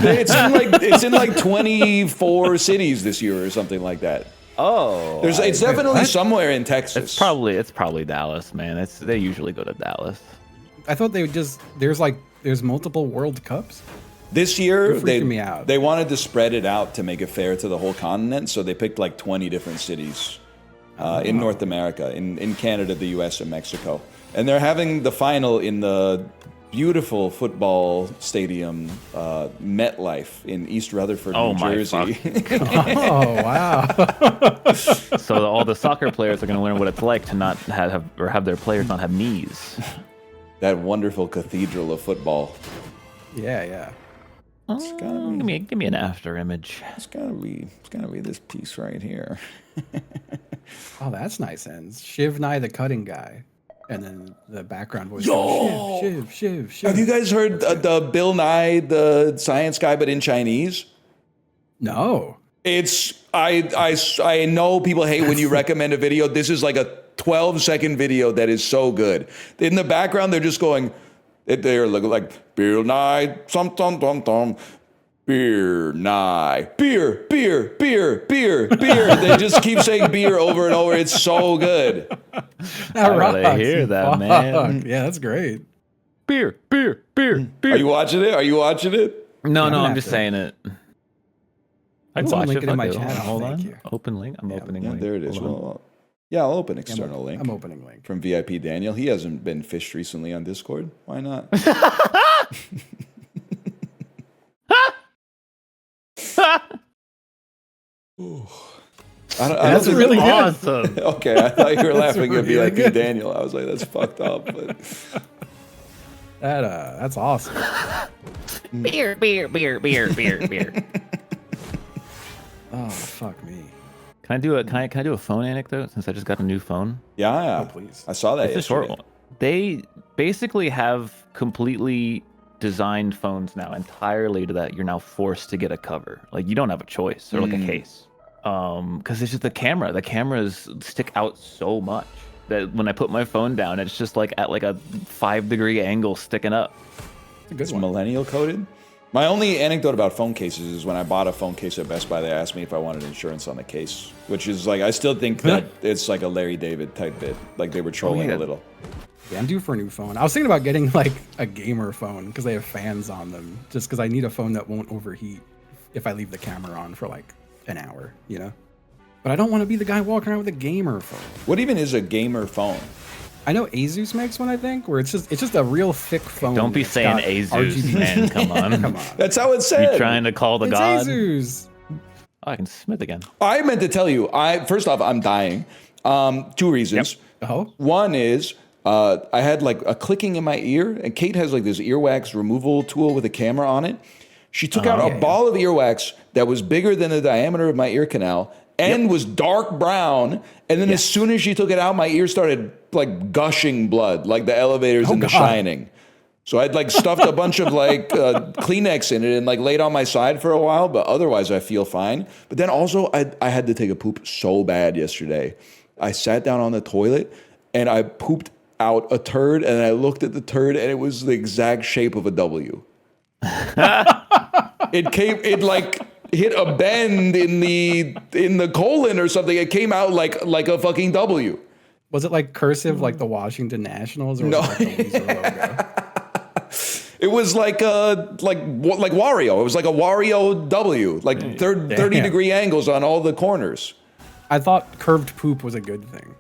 in like 24 cities this year or something like that. Oh, It's definitely somewhere in Texas. It's probably Dallas, man. They usually go to Dallas. I thought they would just there's multiple World Cups. This year, You're freaking me out. they wanted to spread it out to make it fair to the whole continent, so they picked like 20 different cities in North America, in Canada, the U.S., and Mexico. And they're having the final in the beautiful football stadium, MetLife, in East Rutherford, New Jersey. Oh, wow. So all the soccer players are going to learn what it's like to not have their players not have knees. That wonderful cathedral of football. Yeah. Give me an after image. It's gotta be this piece right here. Oh, that's nice. And Shiv Nye the cutting guy. And then the background voice. Yo! Shiv. Have you guys heard the Bill Nye, the science guy, but in Chinese? No. It's I know people hate when you recommend a video. This is like a 12-second video that is so good. In the background, they're just going. They're looking like Bill Nye, beer, Nye, beer. They just keep saying beer over and over. It's so good. That I rocks. hear that, man. Yeah, that's great. Beer. Are you watching it? No, I'm I'm just saying it. I can Someone watch link it. it in my Fuck it. channel. Hold Thank on. you. Open link. I'm opening Yeah, link. there it is. Hold on. Well, yeah, I'll open external link. I'm opening link. From VIP Daniel. He hasn't been fished recently on Discord. Why not? That's really good. Awesome. Okay, I thought you were laughing at really VIP good. Daniel. I was like, that's fucked up. But That's awesome. Beer. Oh, fuck me. Can I do a phone anecdote since I just got a new phone? yeah, Please. I saw that. It's a short yesterday. one. They basically have completely designed phones now entirely to that you're now forced to get a cover. Like you don't have a choice or like a case. Because it's just the camera. The cameras stick out so much that when I put my phone down, it's just like at like a 5-degree angle sticking up. It's a good It's one. millennial coded. My only anecdote about phone cases is when I bought a phone case at Best Buy, they asked me if I wanted insurance on the case, which is like, I still think that it's like a Larry David type bit. Like they were trolling a little. Yeah, I'm due for a new phone. I was thinking about getting like a gamer phone because they have fans on them. Just because I need a phone that won't overheat if I leave the camera on for like an hour, you know? But I don't want to be the guy walking around with a gamer phone. What even is a gamer phone? I know Asus makes one, I think, where it's just a real thick phone. Don't be that's saying got Asus, RGB. man. Come on. Come on. That's how it said. You trying to call the It's god? Asus. Oh, I can Smith again. I meant to tell you, first off, I'm dying. 2 reasons. Oh? One is I had like a clicking in my ear, and Kate has like this earwax removal tool with a camera on it. She took out a ball of earwax that was bigger than the diameter of my ear canal and was dark brown. And then as soon as she took it out, my ear started like gushing blood, like the elevators in The Shining. So I'd like stuffed a bunch of like Kleenex in it and like laid on my side for a while, but otherwise I feel fine. But then also I had to take a poop so bad yesterday. I sat down on the toilet and I pooped out a turd, and I looked at the turd and it was the exact shape of a W. It like hit a bend in the colon or something. It came out like a fucking W. Was it like cursive like the Washington Nationals? Or was No. it like the Weezer logo? It was like Wario. It was like a Wario W, like 30-degree angles on all the corners. I thought curved poop was a good thing.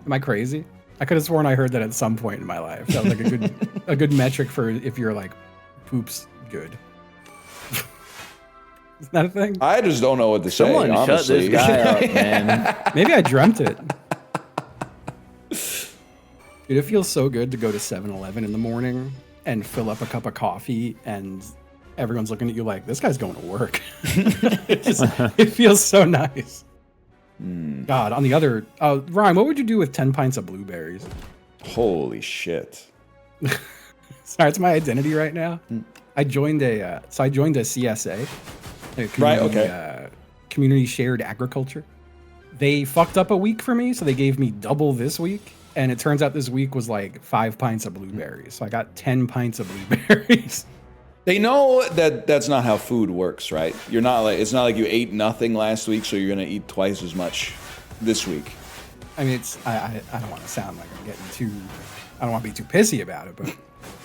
Am I crazy? I could have sworn I heard that at some point in my life. That was like a good metric for if you're like poop's good. Is that a thing? I just don't know what to say. Someone shut honestly. this guy up, man. Maybe I dreamt it. Dude, it feels so good to go to 7-Eleven in the morning and fill up a cup of coffee and everyone's looking at you like, this guy's going to work. It feels so nice. God, on the other... Ryan, what would you do with 10 pints of blueberries? Holy shit. Sorry, it's my identity right now. I joined a CSA. Right, okay. Community shared agriculture. They fucked up a week for me, so they gave me double this week. And it turns out this week was like 5 pints of blueberries. So I got 10 pints of blueberries. They know that that's not how food works, right? You're not like, it's not like you ate nothing last week, so you're gonna eat twice as much this week. I mean, I don't want to sound like I'm getting too, I don't want to be too pissy about it, but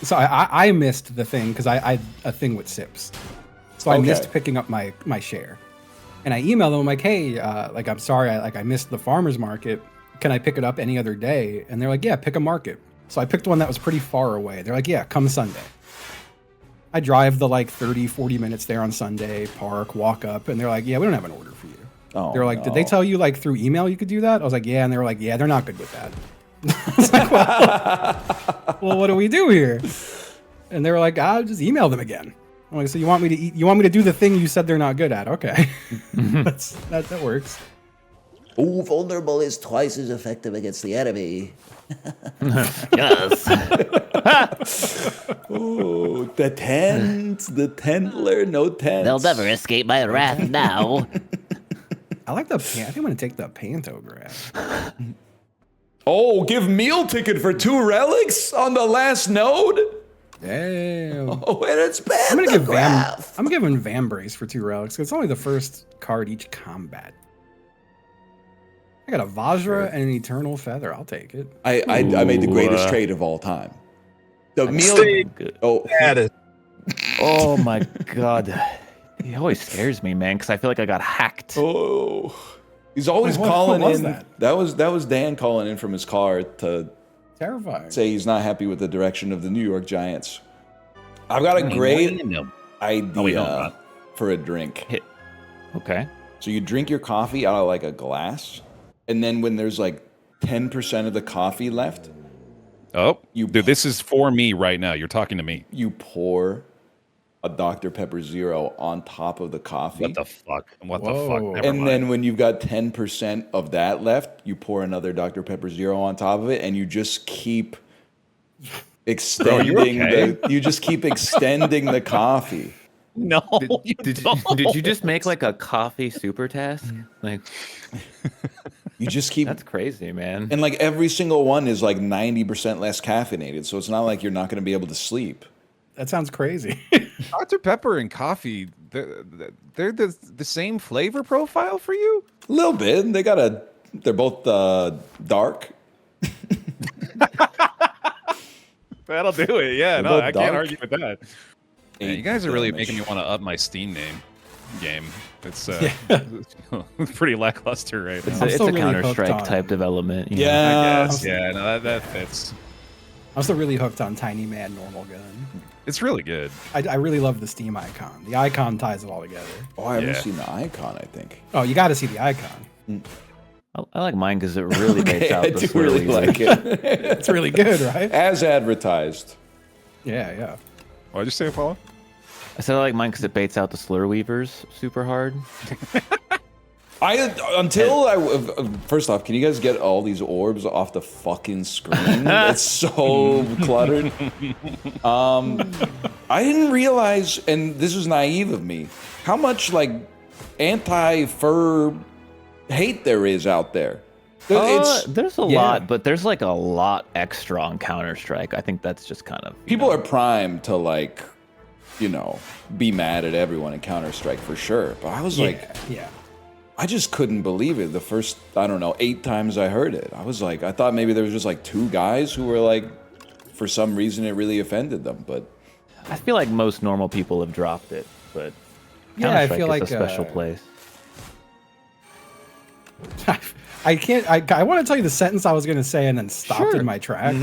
so I missed the thing because I had a thing with sips. So I missed picking up my share. And I emailed them, I'm like, hey, like, I'm sorry, I missed the farmer's market. Can I pick it up any other day? And they're like, yeah, pick a market. So I picked one that was pretty far away. They're like, yeah, come Sunday. I drive the like 30, 40 minutes there on Sunday, park, walk up, and they're like, yeah, we don't have an order for you. Oh, they're like, no. did they tell you like through email you could do that? I was like, yeah, and they were like, yeah, they're not good with that. I was like, well, what do we do here? And they were like, I'll just email them again. I'm like, so you want me to do the thing you said they're not good at? Okay. that works. Oh, vulnerable is twice as effective against the enemy. Yes. Oh, the tentler, no tents. They'll never escape my wrath now. I like the pant. I think I'm going to take the pantograph. Oh, give meal ticket for 2 relics on the last node? Damn. Oh, and it's bad. I'm giving Vambrace for 2 relics. It's only the first card each combat. I got a Vajra and an Eternal Feather. I'll take it. I made the greatest trade of all time. The meal. Oh my god. He always scares me, man, because I feel like I got hacked. Oh, he's always calling in. That was Dan calling in from his car to Terrifying. say he's not happy with the direction of the New York Giants. I've got a great idea for a drink. Okay. So you drink your coffee out of like a glass, and then when there's like 10% of the coffee left, dude, this is for me right now. You're talking to me. you pour a Dr. Pepper Zero on top of the coffee. What the fuck? What the Whoa. fuck? Never And mind. then when you've got 10% of that left, you pour another Dr. Pepper Zero on top of it, and you just keep extending extending the coffee. No. Did you just make like a coffee super task? Like, You just keep that's crazy, man. and like every single one is like 90% less caffeinated, so it's not like you're not going to be able to sleep. That sounds crazy. Dr. Pepper and coffee, they're the same flavor profile for you? A little bit. They're both dark. That'll do it. Yeah, no, both I dark. can't argue with that. Yeah, you guys are really damage. making me want to up my Steam game. It's pretty lackluster right now. It's still a really hooked Counter-Strike on- type development. you know? Yeah. I guess. Yeah, no, that fits. I'm still really hooked on Tiny Man Normal Gun. It's really good. I really love the Steam icon. The icon ties it all together. Oh, I haven't Yeah. seen the icon, I think. Oh, you got to see the icon. I like mine because it really makes out I the do really swirly, like it. It's really good, right? As advertised. Yeah. What'd you say, Apollo? I said I like mine because it baits out the slur weavers super hard. First off, can you guys get all these orbs off the fucking screen? It's so cluttered. I didn't realize, and this was naive of me, how much like anti-fur hate there is out there. There's a lot, but there's like a lot extra on Counter-Strike. I think that's just kind of People are primed to like, be mad at everyone in Counter-Strike for sure. But I was like, I just couldn't believe it the first, 8 times I heard it. I was like, I thought maybe there was just like 2 guys who were like, for some reason it really offended them. But I feel like most normal people have dropped it, but Yeah, I Counter-Strike feel is like a special place. I can't. I want to tell you the sentence I was going to say and then stopped in my tracks.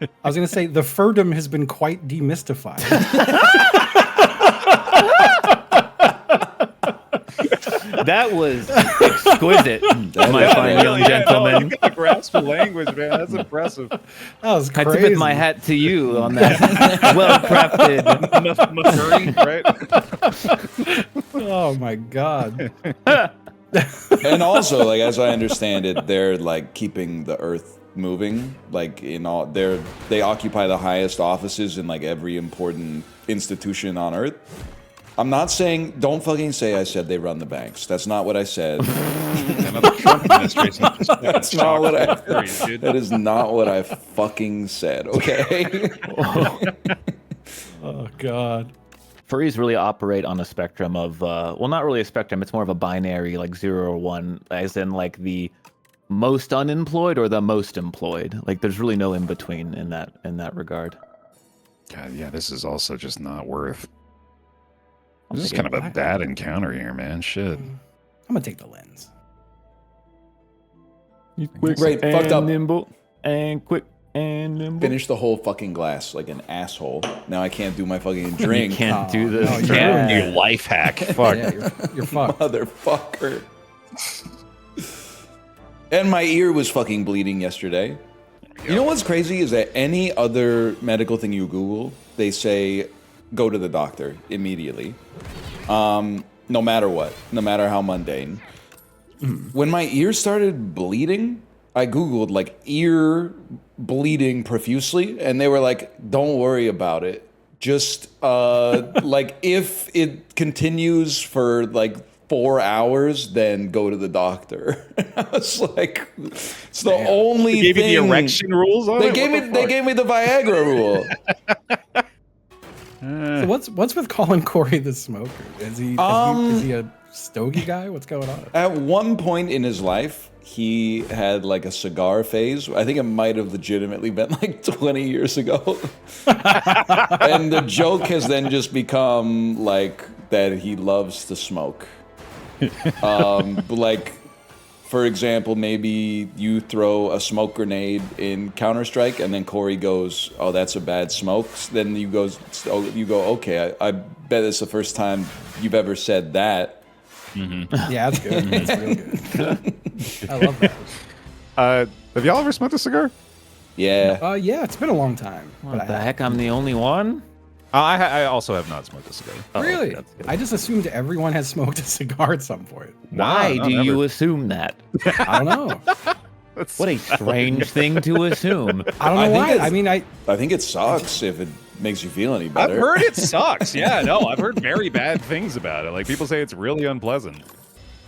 I was going to say the furdom has been quite demystified. That was exquisite, my fine young gentleman. You got a grasp of language, man. That's impressive. That was I crazy. tip my hat to you on that well-crafted. Right? Oh my god. And also, like as I understand it, they're like keeping the Earth moving. Like in all, they occupy the highest offices in like every important institution on Earth. I'm not saying, don't fucking say I said they run the banks. That's not what I said. Another Trump administration. That's not what I. Furries, dude. That is not what I fucking said. Okay. Oh god. Furries really operate on a spectrum of, well, not really a spectrum. It's more of a binary, like 0 or 1, as in like the most unemployed or the most employed. Like there's really no in between in that regard. God, yeah, this is also just not worth. I'm This is thinking kind of a bad encounter here, man. Shit. I'm gonna take the lens. quick Great, and fucked up. nimble and quick and nimble. Finish the whole fucking glass like an asshole. Now I can't do my fucking drink. You can't do this. no, you're Yeah. ruining Your life hack. Fuck. Yeah, you're fucked. Motherfucker. And my ear was fucking bleeding yesterday. You know what's crazy is that any other medical thing you Google, they say go to the doctor immediately. No matter what, no matter how mundane. When my ear started bleeding, I Googled like ear bleeding profusely, and they were like, don't worry about it. Just like if it continues for like 4 hours, then go to the doctor. I was like, it's the only They gave thing. you the erection rules on They it? gave What me the they fuck? gave me the Viagra rule. So what's with calling Corey the smoker? Is he a stogie guy? What's going on? At one point in his life, he had like a cigar phase. I think it might have legitimately been like 20 years ago. And the joke has then just become like that he loves to smoke. Like, for example, maybe you throw a smoke grenade in Counter-Strike, and then Corey goes, "Oh, that's a bad smoke." Then you go, "Okay, I bet it's the first time you've ever said that." Yeah, that's good. That's real good. I love that. Have y'all ever smoked a cigar? Yeah. Yeah, it's been a long time. What the heck? I'm the only one? I also have not smoked a cigar. Oh, Really? that's good. I just assumed everyone has smoked a cigar at some point. Why No, do never. you assume that? I don't know. What a strange thing to assume. I don't I know think why. it's- I mean, I think it sucks if it makes you feel any I've better. heard it sucks. Yeah, no, I've heard very bad things about it. Like people say it's really unpleasant.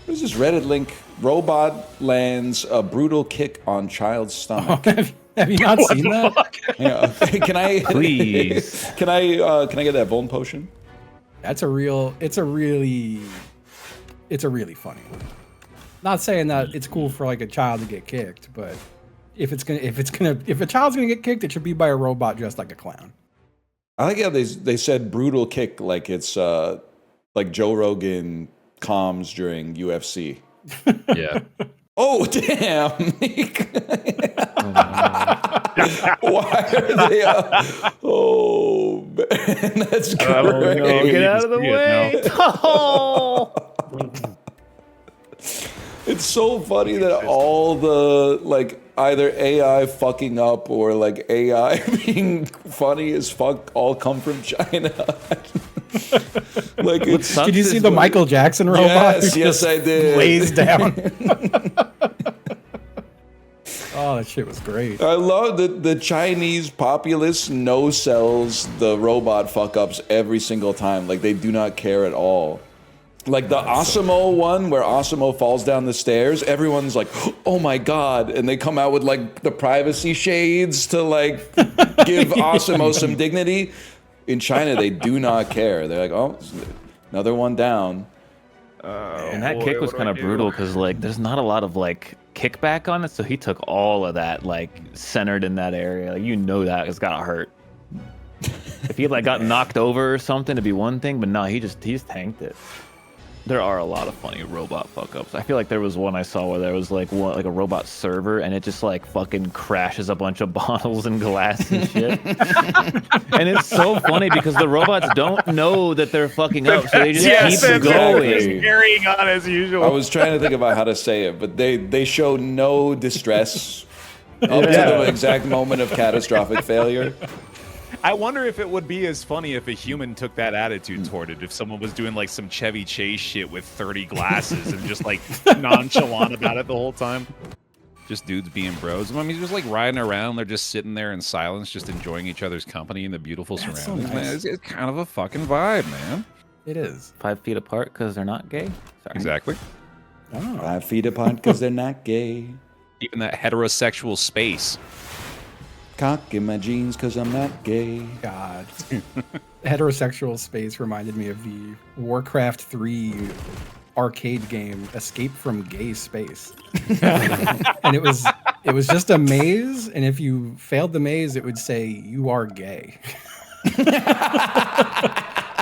There's this Reddit link. Robot lands a brutal kick on child's stomach. have you not seen that? Yeah, can I Please. Can I get that bone potion? It's a really funny one. Not saying that it's cool for like a child to get kicked, but if a child's gonna get kicked, it should be by a robot dressed like a clown. I like how they said brutal kick like it's like Joe Rogan comms during UFC. Yeah. Oh damn! Why are they? Oh man, that's great. Oh, no, get out of the way. Oh. It's so funny that all the like either AI fucking up or like AI being funny as fuck all come from China. Like it's Did you see the Michael Jackson robot? Yes, who yes, just I did. Lays down. Oh, that shit was great. I love that the Chinese populace no-sells the robot fuck-ups every single time. Like, they do not care at all. Like, the Osimo one, where Osimo falls down the stairs, everyone's like, oh my god, and they come out with, like, the privacy shades to, like, give Osimo some dignity. In China, they do not care. They're like, oh, another one down. And that kick was kind of brutal because, like, there's not a lot of, like, kickback on it, so he took all of that, like, centered in that area. Like, you know that it's gotta hurt. If he had, like, got knocked over or something, it'd be one thing, but no, he's tanked it. There are a lot of funny robot fuck ups. I feel like there was one I saw where there was like a robot server and it just like fucking crashes a bunch of bottles and glass and shit. And it's so funny because the robots don't know that they're fucking up, so they just keep going. Just carrying on as usual. I was trying to think about how to say it, but they show no distress up to the exact moment of catastrophic failure. I wonder if it would be as funny if a human took that attitude toward it. If someone was doing like some Chevy Chase shit with 30 glasses and just like nonchalant about it the whole time. Just dudes being bros. I mean, just like riding around. They're just sitting there in silence, just enjoying each other's company in the beautiful surroundings. So nice. Man, it's kind of a fucking vibe, man. It is. 5 feet apart because they're not gay. Sorry. Exactly. Oh. 5 feet apart because they're not gay. Even that heterosexual space. Cock in my jeans because I'm not gay. God. Heterosexual space reminded me of the Warcraft 3 arcade game Escape from Gay Space. And it was just a maze, and if you failed the maze, it would say you are gay.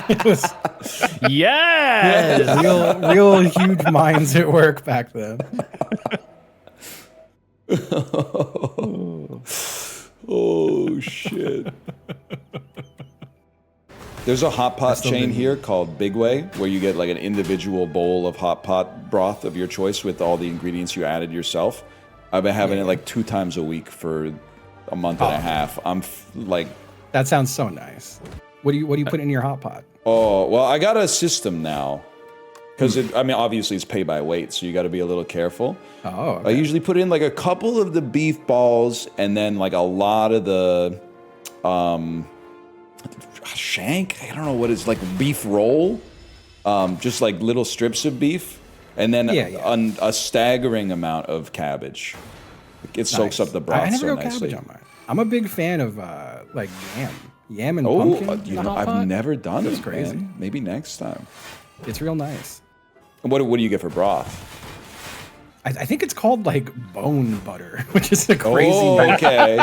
It was real huge minds at work back then. Oh shit. There's a hot pot chain here called Big Way, where you get like an individual bowl of hot pot broth of your choice with all the ingredients you added yourself. I've been having it like 2 times a week for a month and a half. I'm like, that sounds so nice. What do you put in your hot pot? Oh, well, I got a system now. Because, I mean, obviously it's pay by weight, so you got to be a little careful. Oh, okay. I usually put in like a couple of the beef balls and then like a lot of the shank. I don't know what it's like, beef roll. Just like little strips of beef. And then a staggering amount of cabbage. It soaks up the broth I never so go nicely. cabbage on mine. I'm a big fan of like yam and pumpkin. You know, I've never done it. That's crazy. Man. Maybe next time. It's real nice. What do you get for broth? I think it's called like bone butter, which is a crazy name. Okay.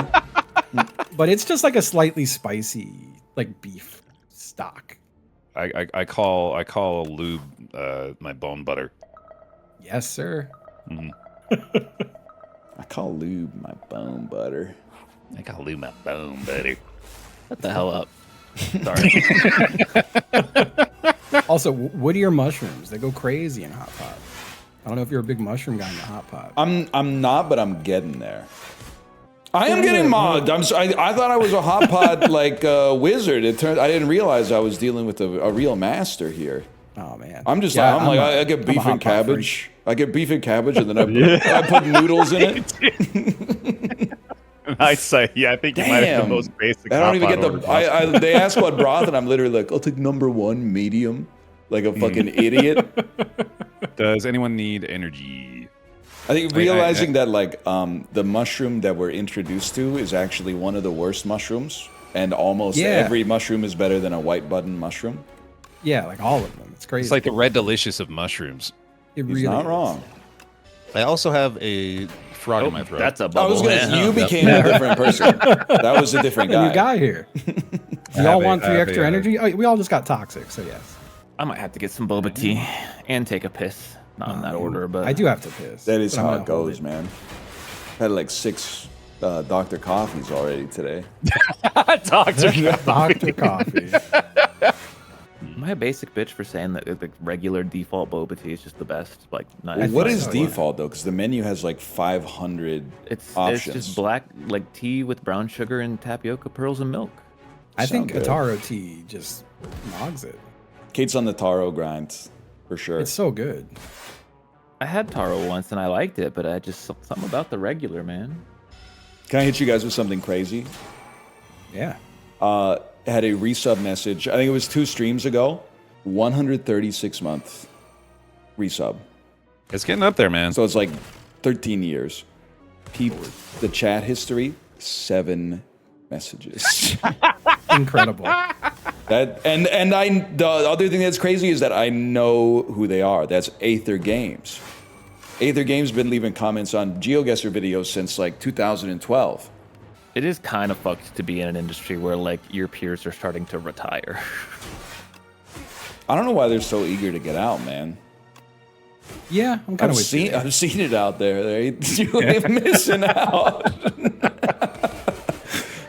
But it's just like a slightly spicy like beef stock. I call lube my bone butter. Yes, sir. Mm. I call lube my bone butter. I call lube my bone butter. Shut the hell up. Sorry. Also, woodier mushrooms, they go crazy in hot pot. I don't know if you're a big mushroom guy in the hot pot. I'm not, but I'm getting there. I am getting modded. I thought I was a hot pot like wizard. It turned I didn't realize I was dealing with a real master here. Oh man. I'm just I get beef and cabbage. I get beef and cabbage, and then I put noodles in it. I say, yeah, I think you might have the most basic. I don't even get the. They ask what broth, and I'm literally like, I'll take number 1 medium, like a fucking idiot. Does anyone need energy? I think realizing that like the mushroom that we're introduced to is actually one of the worst mushrooms, and almost every mushroom is better than a white button mushroom. Yeah, like all of them. It's crazy. It's like the red delicious of mushrooms. It He's really not is. wrong. I also have a frog in my throat. That's a I bubble. was gonna. You became a different person. That was a different guy. New guy here. We all want 3 extra energy. Oh, we all just got toxic, so yes. I might have to get some boba tea and take a piss. Not in that order, but I do have to piss. That is but I'm how gonna it hold goes, man. Had like 6 Dr. Coffees already today. Dr. Coffee. am I a basic bitch for saying that the regular default boba tea is just the best? Like, not What is default though? Because the menu has like 500 options. It's just black like tea with brown sugar and tapioca pearls and milk. I think good. Ataro tea just nogs it. Kate's on the taro grind, for sure. It's so good. I had taro once and I liked it, but I just something about the regular, man. Can I hit you guys with something crazy? Yeah. Had a resub message. I think it was 2 streams ago. 136 month resub. It's getting up there, man. So it's like 13 years. Peeped the chat history. 7 messages. Incredible. The other thing that's crazy is that I know who they are. That's Aether Games. Aether Games been leaving comments on GeoGuessr videos since like 2012. It is kind of fucked to be in an industry where like your peers are starting to retire. I don't know why they're so eager to get out, man. Yeah, I'm kind of with you. I've seen it out there. You ain't missing out.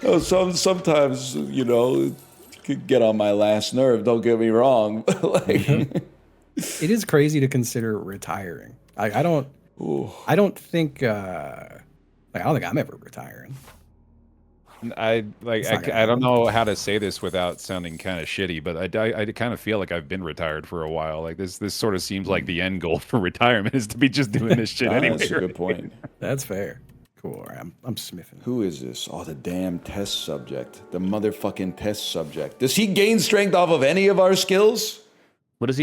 Oh, sometimes, you know, it could get on my last nerve. Don't get me wrong. Like, it is crazy to consider retiring. I don't think I'm ever retiring. I don't know how to say this without sounding kind of shitty, but I kind of feel like I've been retired for a while. Like this sort of seems like the end goal for retirement is to be just doing this shit anyway. That's a good point. That's fair. Cool. All right, I'm sniffing. Who is this? Oh, the damn test subject. The motherfucking test subject. Does he gain strength off of any of our skills? What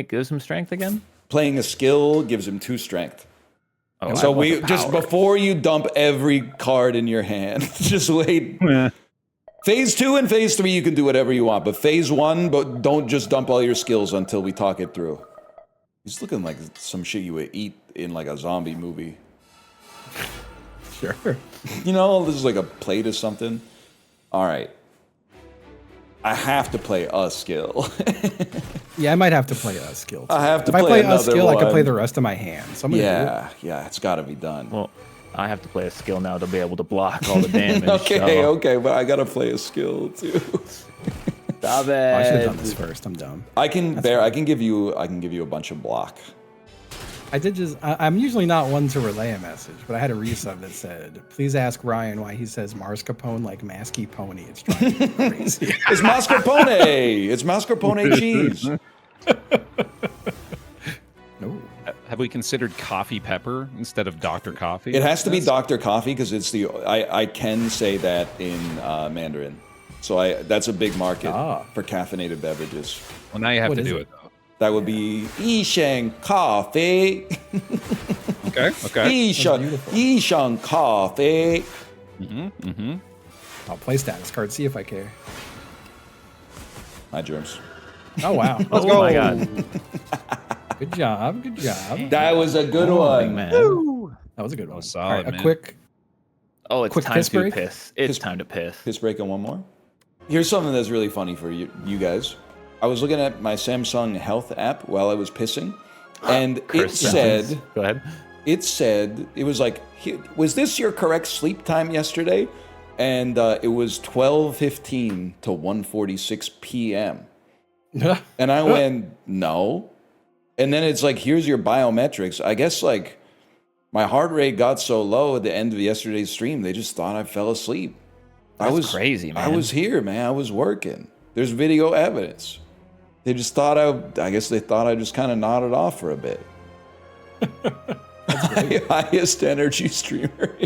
gives him strength again? Playing a skill gives him 2 strength. Oh, so we just before you dump every card in your hand, just wait. Phase 2 and phase 3, you can do whatever you want, but phase 1, but don't just dump all your skills until we talk it through. He's looking like some shit you would eat in like a zombie movie. Sure. You know, this is like a plate or something. All right. I have to play a skill. Yeah, I might have to play a skill. Too. I have to if play I play a skill, one. I can play the rest of my hand. So yeah, it's got to be done. Well, I have to play a skill now to be able to block all the damage. Okay, but I got to play a skill too. Stop it. I should have done this first. I'm dumb. I can give you a bunch of block. I'm usually not one to relay a message, but I had a resub that said, please ask Ryan why he says mascarpone like masky pony. It's driving me crazy. It's mascarpone. It's mascarpone cheese. No. Have we considered coffee pepper instead of Dr. Coffee? It has to be Dr. Coffee because it's I can say that in Mandarin. So that's a big market for caffeinated beverages. Well, now you have to do it, though. That would be Yisheng Coffee. Okay. Yisheng Coffee. I'll play status card, see if I care. My germs. Oh, wow. Let's go. Oh, my God. Good job. That was a good one. Man. That was a good one. Solid, right, man. It's quick time piss to break? piss. It's time to piss. Piss break and one more. Here's something that's really funny for you guys. I was looking at my Samsung Health app while I was pissing, and it said, Go ahead. It said, it was like, was this your correct sleep time yesterday? And it was 12:15 to 1:46 p.m. And I went, no. And then it's like, here's your biometrics. I guess like my heart rate got so low at the end of yesterday's stream, they just thought I fell asleep. That's crazy, man. I was here, man. I was working. There's video evidence. They just thought I guess they thought I just kind of nodded off for a bit. Highest energy streamer.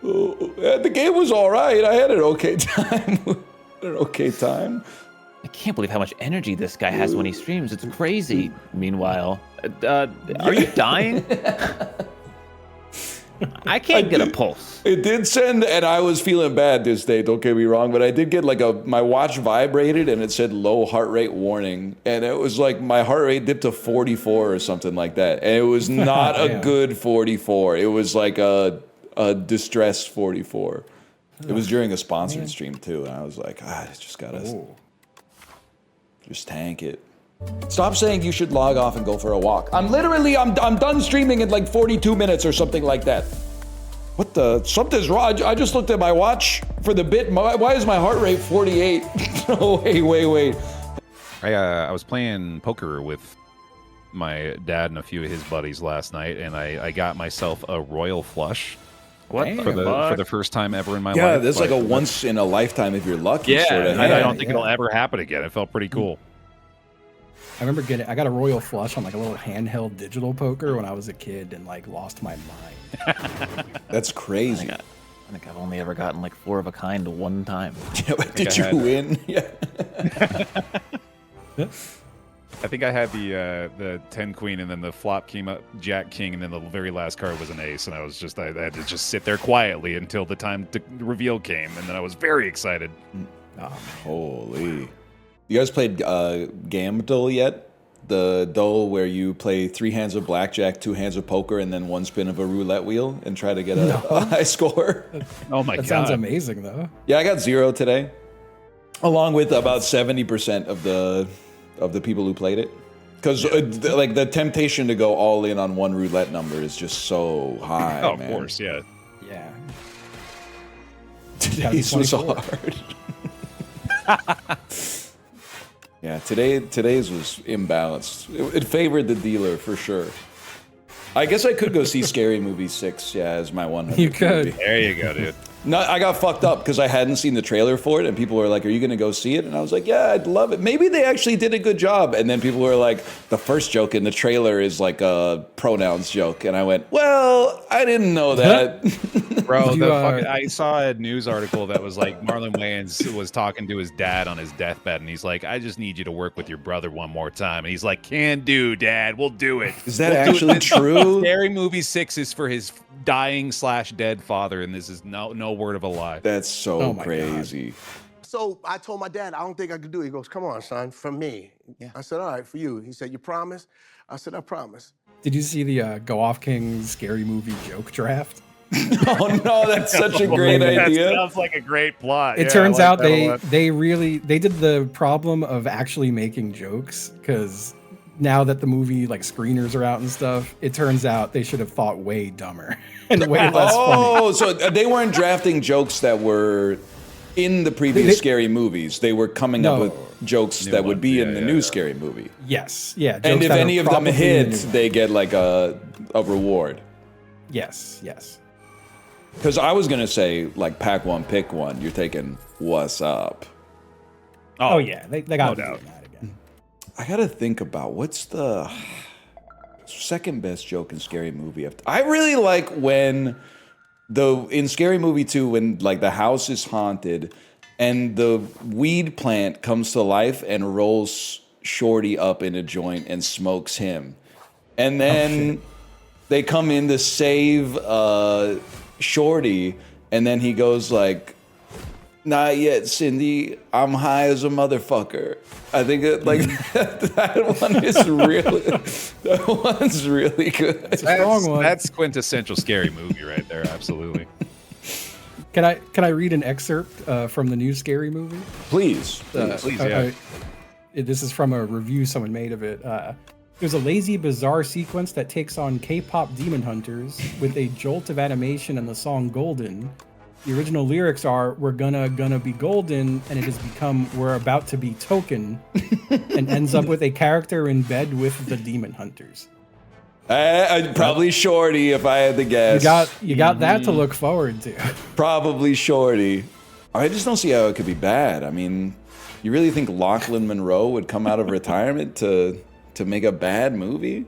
The game was all right. I had an okay time. I can't believe how much energy this guy has when he streams. It's crazy. Meanwhile, are you dying? I can't get a pulse. It did send, and I was feeling bad this day, don't get me wrong, but I did get like my watch vibrated and it said low heart rate warning. And it was like my heart rate dipped to 44 or something like that. And it was not a good 44. It was like a distress 44. It was during a sponsored stream too. And I was like, I just gotta just tank it. Stop saying you should log off and go for a walk. I'm done streaming in like 42 minutes or something like that. What the? Something's wrong. I just looked at my watch for the bit. Why is my heart rate 48? Oh, wait. I was playing poker with my dad and a few of his buddies last night, and I got myself a royal flush. What for the first time ever in my life. Yeah, that's like a once in a lifetime if you're lucky. Yeah, sort of. I don't think it'll ever happen again. It felt pretty cool. I remember I got a royal flush on like a little handheld digital poker when I was a kid and like lost my mind. That's crazy. I think I've only ever gotten like 4 of a kind one time. Did you win? Yeah. I think I had the 10 queen, and then the flop came up jack king, and then the very last card was an ace, and I had to just sit there quietly until the time to reveal came, and then I was very excited. Oh, holy! You guys played Gambdle yet? The dole where you play 3 hands of blackjack, 2 hands of poker, and then 1 spin of a roulette wheel and try to get a high score. Oh my god! That sounds amazing, though. Yeah, I got 0 today, along with about 70% of of the people who played it. Because like the temptation to go all in on one roulette number is just so high. Oh, of man. course, yeah. Yeah. Today's was hard. Yeah, today's was imbalanced. It favored the dealer for sure. I guess I could go see Scary Movie 6, as my 100th You could. movie. There you go, dude. No, I got fucked up because I hadn't seen the trailer for it, and people were like, "Are you going to go see it?" And I was like, "Yeah, I'd love it. Maybe they actually did a good job." And then people were like, "The first joke in the trailer is like a pronouns joke," and I went, "Well, I didn't know that." Bro, You, I saw a news article that was like Marlon Wayans was talking to his dad on his deathbed, and he's like, "I just need you to work with your brother one more time." And he's like, "Can do, Dad. We'll do it." Is that We'll do actually it." true? Scary Movie 6 is for his dying/dead father, and this is no word of a lie. That's so Oh my crazy. So I told my dad, I don't think I could do it. He goes, come on, son, for me. Yeah. I said, all right, for you. He said, you promise? I said, I promise. Did you see the Go Off King Scary Movie joke draft? Oh no, that's such a great idea. That sounds like a great plot. It Yeah, turns I like out that a lot. they did the problem of actually making jokes, because now that the movie like screeners are out and stuff, it turns out they should have thought way dumber and way less funny. Oh, so they weren't drafting jokes that were in the previous scary movies. They were coming up No. with jokes that would be in the new scary movie. Yes, yeah. And jokes if that are any of them probably hit, in the new- they get like a reward. Yes, yes. Because I was gonna say like pack one, pick one. You're taking what's up. Oh yeah, they got no to do doubt. that again. I gotta think about what's the second best joke in Scary Movie. I really like when in Scary Movie 2 when like the house is haunted and the weed plant comes to life and rolls Shorty up in a joint and smokes him, and then they come in to save Shorty, and then he goes like, "Not yet, Cindy. I'm high as a motherfucker." I think that one is really good. That's quintessential Scary Movie right there. Absolutely. Can I read an excerpt from the new Scary Movie? Please. Yeah. This is from a review someone made of it. There's a lazy, bizarre sequence that takes on K-pop demon hunters with a jolt of animation and the song Golden. The original lyrics are, "We're gonna be golden," and it has become, "We're about to be token," and ends up with a character in bed with the demon hunters. I'd probably Shorty if I had to guess. You got that to look forward to. Probably Shorty. I just don't see how it could be bad. I mean, you really think Lachlan Monroe would come out of retirement to make a bad movie?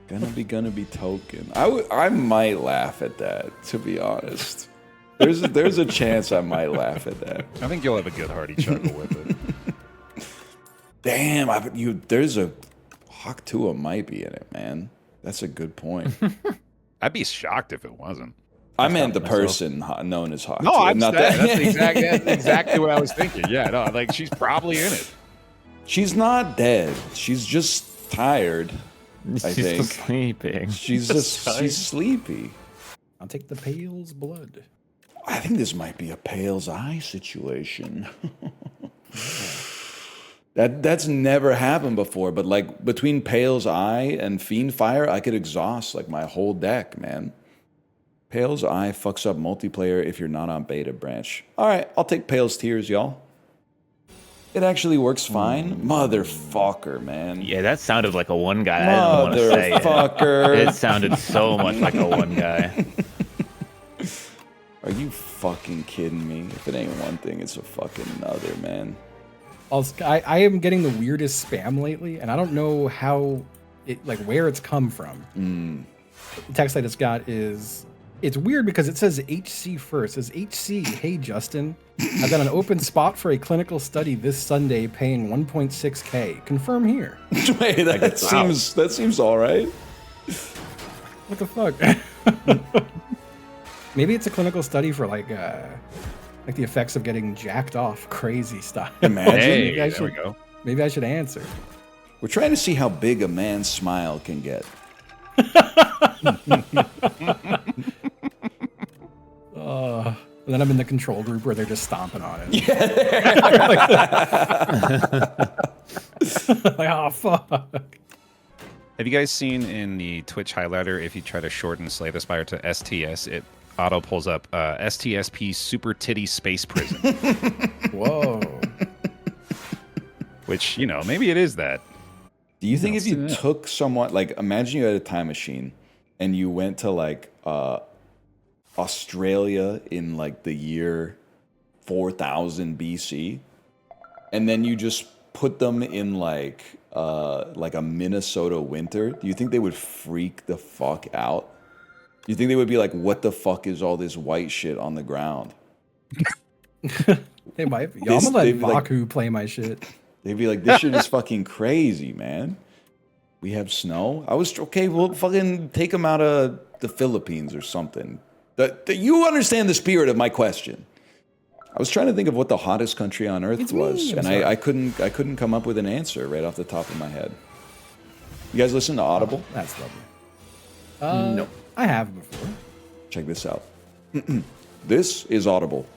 Gonna be token. I might laugh at that, to be honest. There's a chance I might laugh at that. I think you'll have a good hearty chuckle with it. Damn, there's a Hawk Tua might be in it, man. That's a good point. I'd be shocked if it wasn't. I meant the person known as Hawk No, Tua, I'm not that's that. that's exactly what I was thinking. Yeah, no, like she's probably in it. She's not dead. She's just tired. I She's think just sleeping. she's sleepy. I'll take the Pale's blood. I think this might be a Pale's Eye situation. That's never happened before, but like between Pale's Eye and Fiend Fire, I could exhaust like my whole deck, man. Pale's Eye fucks up multiplayer if you're not on beta branch. All right, I'll take Pale's Tears, y'all. It actually works fine. Motherfucker, man. Yeah, that sounded like a one guy. I don't want to say Motherfucker. it. It sounded so much like a one guy. Are you fucking kidding me? If it ain't one thing, it's a fucking another, man. I am getting the weirdest spam lately, and I don't know how where it's come from. The text I just got it's weird because it says HC first. It says HC, hey Justin, I've got an open spot for a clinical study this Sunday paying 1.6K. Confirm here. Wait, that seems all right. What the fuck? Maybe it's a clinical study for like the effects of getting jacked off, crazy stuff. Imagine. Hey, there we go. Maybe I should answer. We're trying to see how big a man's smile can get. And then I'm in the control group where they're just stomping on it. Like, oh fuck. Have you guys seen in the Twitch highlighter, if you try to shorten Slay the Spire to STS, it auto pulls up STSP Super Titty Space Prison. Whoa. Which, you know, maybe it is that. Do you think if you took someone, like, imagine you had a time machine and you went to, like, Australia in, like, the year 4000 BC, and then you just put them in, like a Minnesota winter, do you think they would freak the fuck out? Do you think they would be like, what the fuck is all this white shit on the ground? They might be. Yo, I'm gonna let Baku play my shit. They'd be like, this shit is fucking crazy, man. We have snow? I was, okay, we'll fucking take them out of the Philippines or something. You understand the spirit of my question. I was trying to think of what the hottest country on earth was, and I couldn't come up with an answer right off the top of my head. You guys listen to Audible? Oh, that's lovely. No. I have before. Check this out. This is Audible.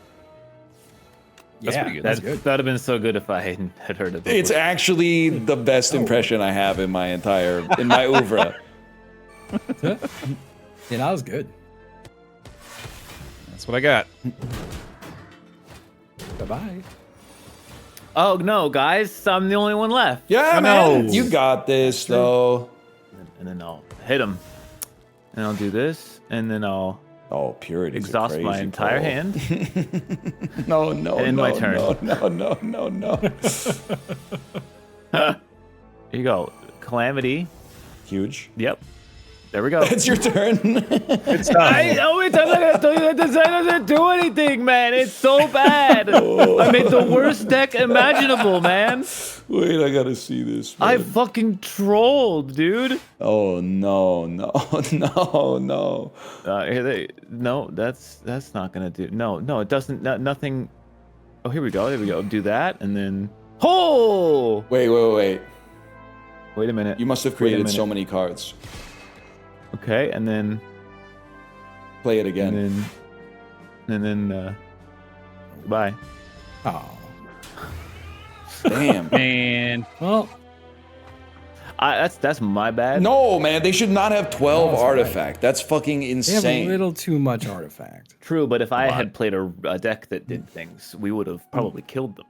That's pretty good. That's good. That would have been so good if I had heard it. It's actually the best impression I have in my oeuvre. Yeah, that was good. That's what I got. Bye-bye. Oh, no, guys. I'm the only one left. Yeah, man. You got this, though. And then I'll hit him. And I'll do this. And then I'll purity. Exhaust my entire hand. No. My turn. No. Here you go. Calamity. Huge. Yep. There we go. It's your turn. It's time. How many times I gotta tell you that this doesn't do anything, man? It's so bad. I made the worst deck imaginable, man. Wait, I gotta see this, man. I fucking trolled, dude. Oh no. No, that's not gonna do. No, it doesn't. Nothing. Oh, here we go. Do that, and then. Oh! Wait. Wait a minute. You must have created so many cards. Okay, and then play it again. And then goodbye. Oh. Damn. Man. Well, that's my bad. No, man, they should not have 12 artifact. Right. That's fucking insane. They have a little too much artifact. True, but if I had played a deck that did things, we would have probably killed them.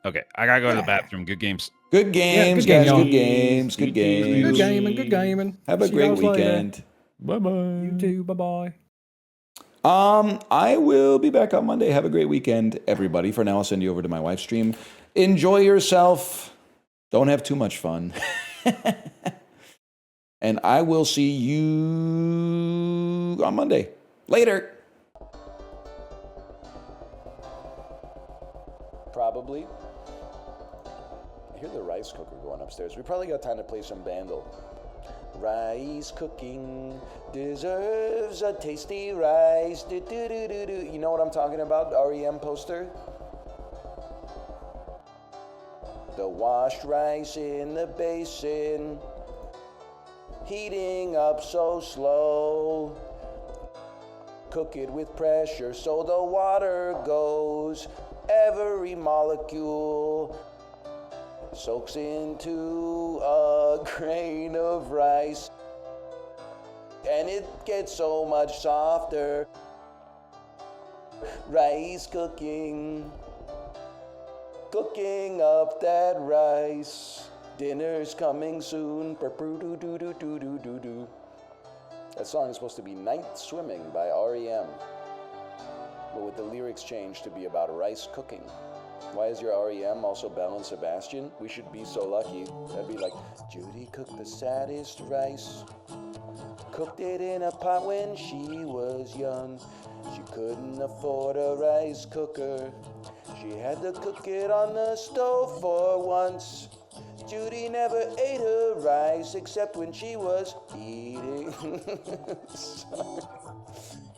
Okay, I gotta go to the bathroom. Good games. Good games, guys. Good games. Good gaming. Have a great weekend. Bye-bye. You too. Bye-bye. I will be back on Monday. Have a great weekend, everybody. For now, I'll send you over to my wife's stream. Enjoy yourself. Don't have too much fun. And I will see you on Monday. Later. Probably. I hear the rice cooker going upstairs. We probably got time to play some Bandle. Rice cooking deserves a tasty rice. Do, do, do, do, do. You know what I'm talking about? REM poster? The washed rice in the basin, heating up so slow. Cook it with pressure so the water goes. Every molecule soaks into a grain of rice, and it gets so much softer. Rice cooking up that rice. Dinner's coming soon. That song is supposed to be Night Swimming by REM, but with the lyrics changed to be about rice cooking. Why is your REM also Belle and Sebastian? We should be so lucky. That'd be like, Judy cooked the saddest rice. Cooked it in a pot when she was young. She couldn't afford a rice cooker. She had to cook it on the stove for once. Judy never ate her rice except when she was eating. Sorry.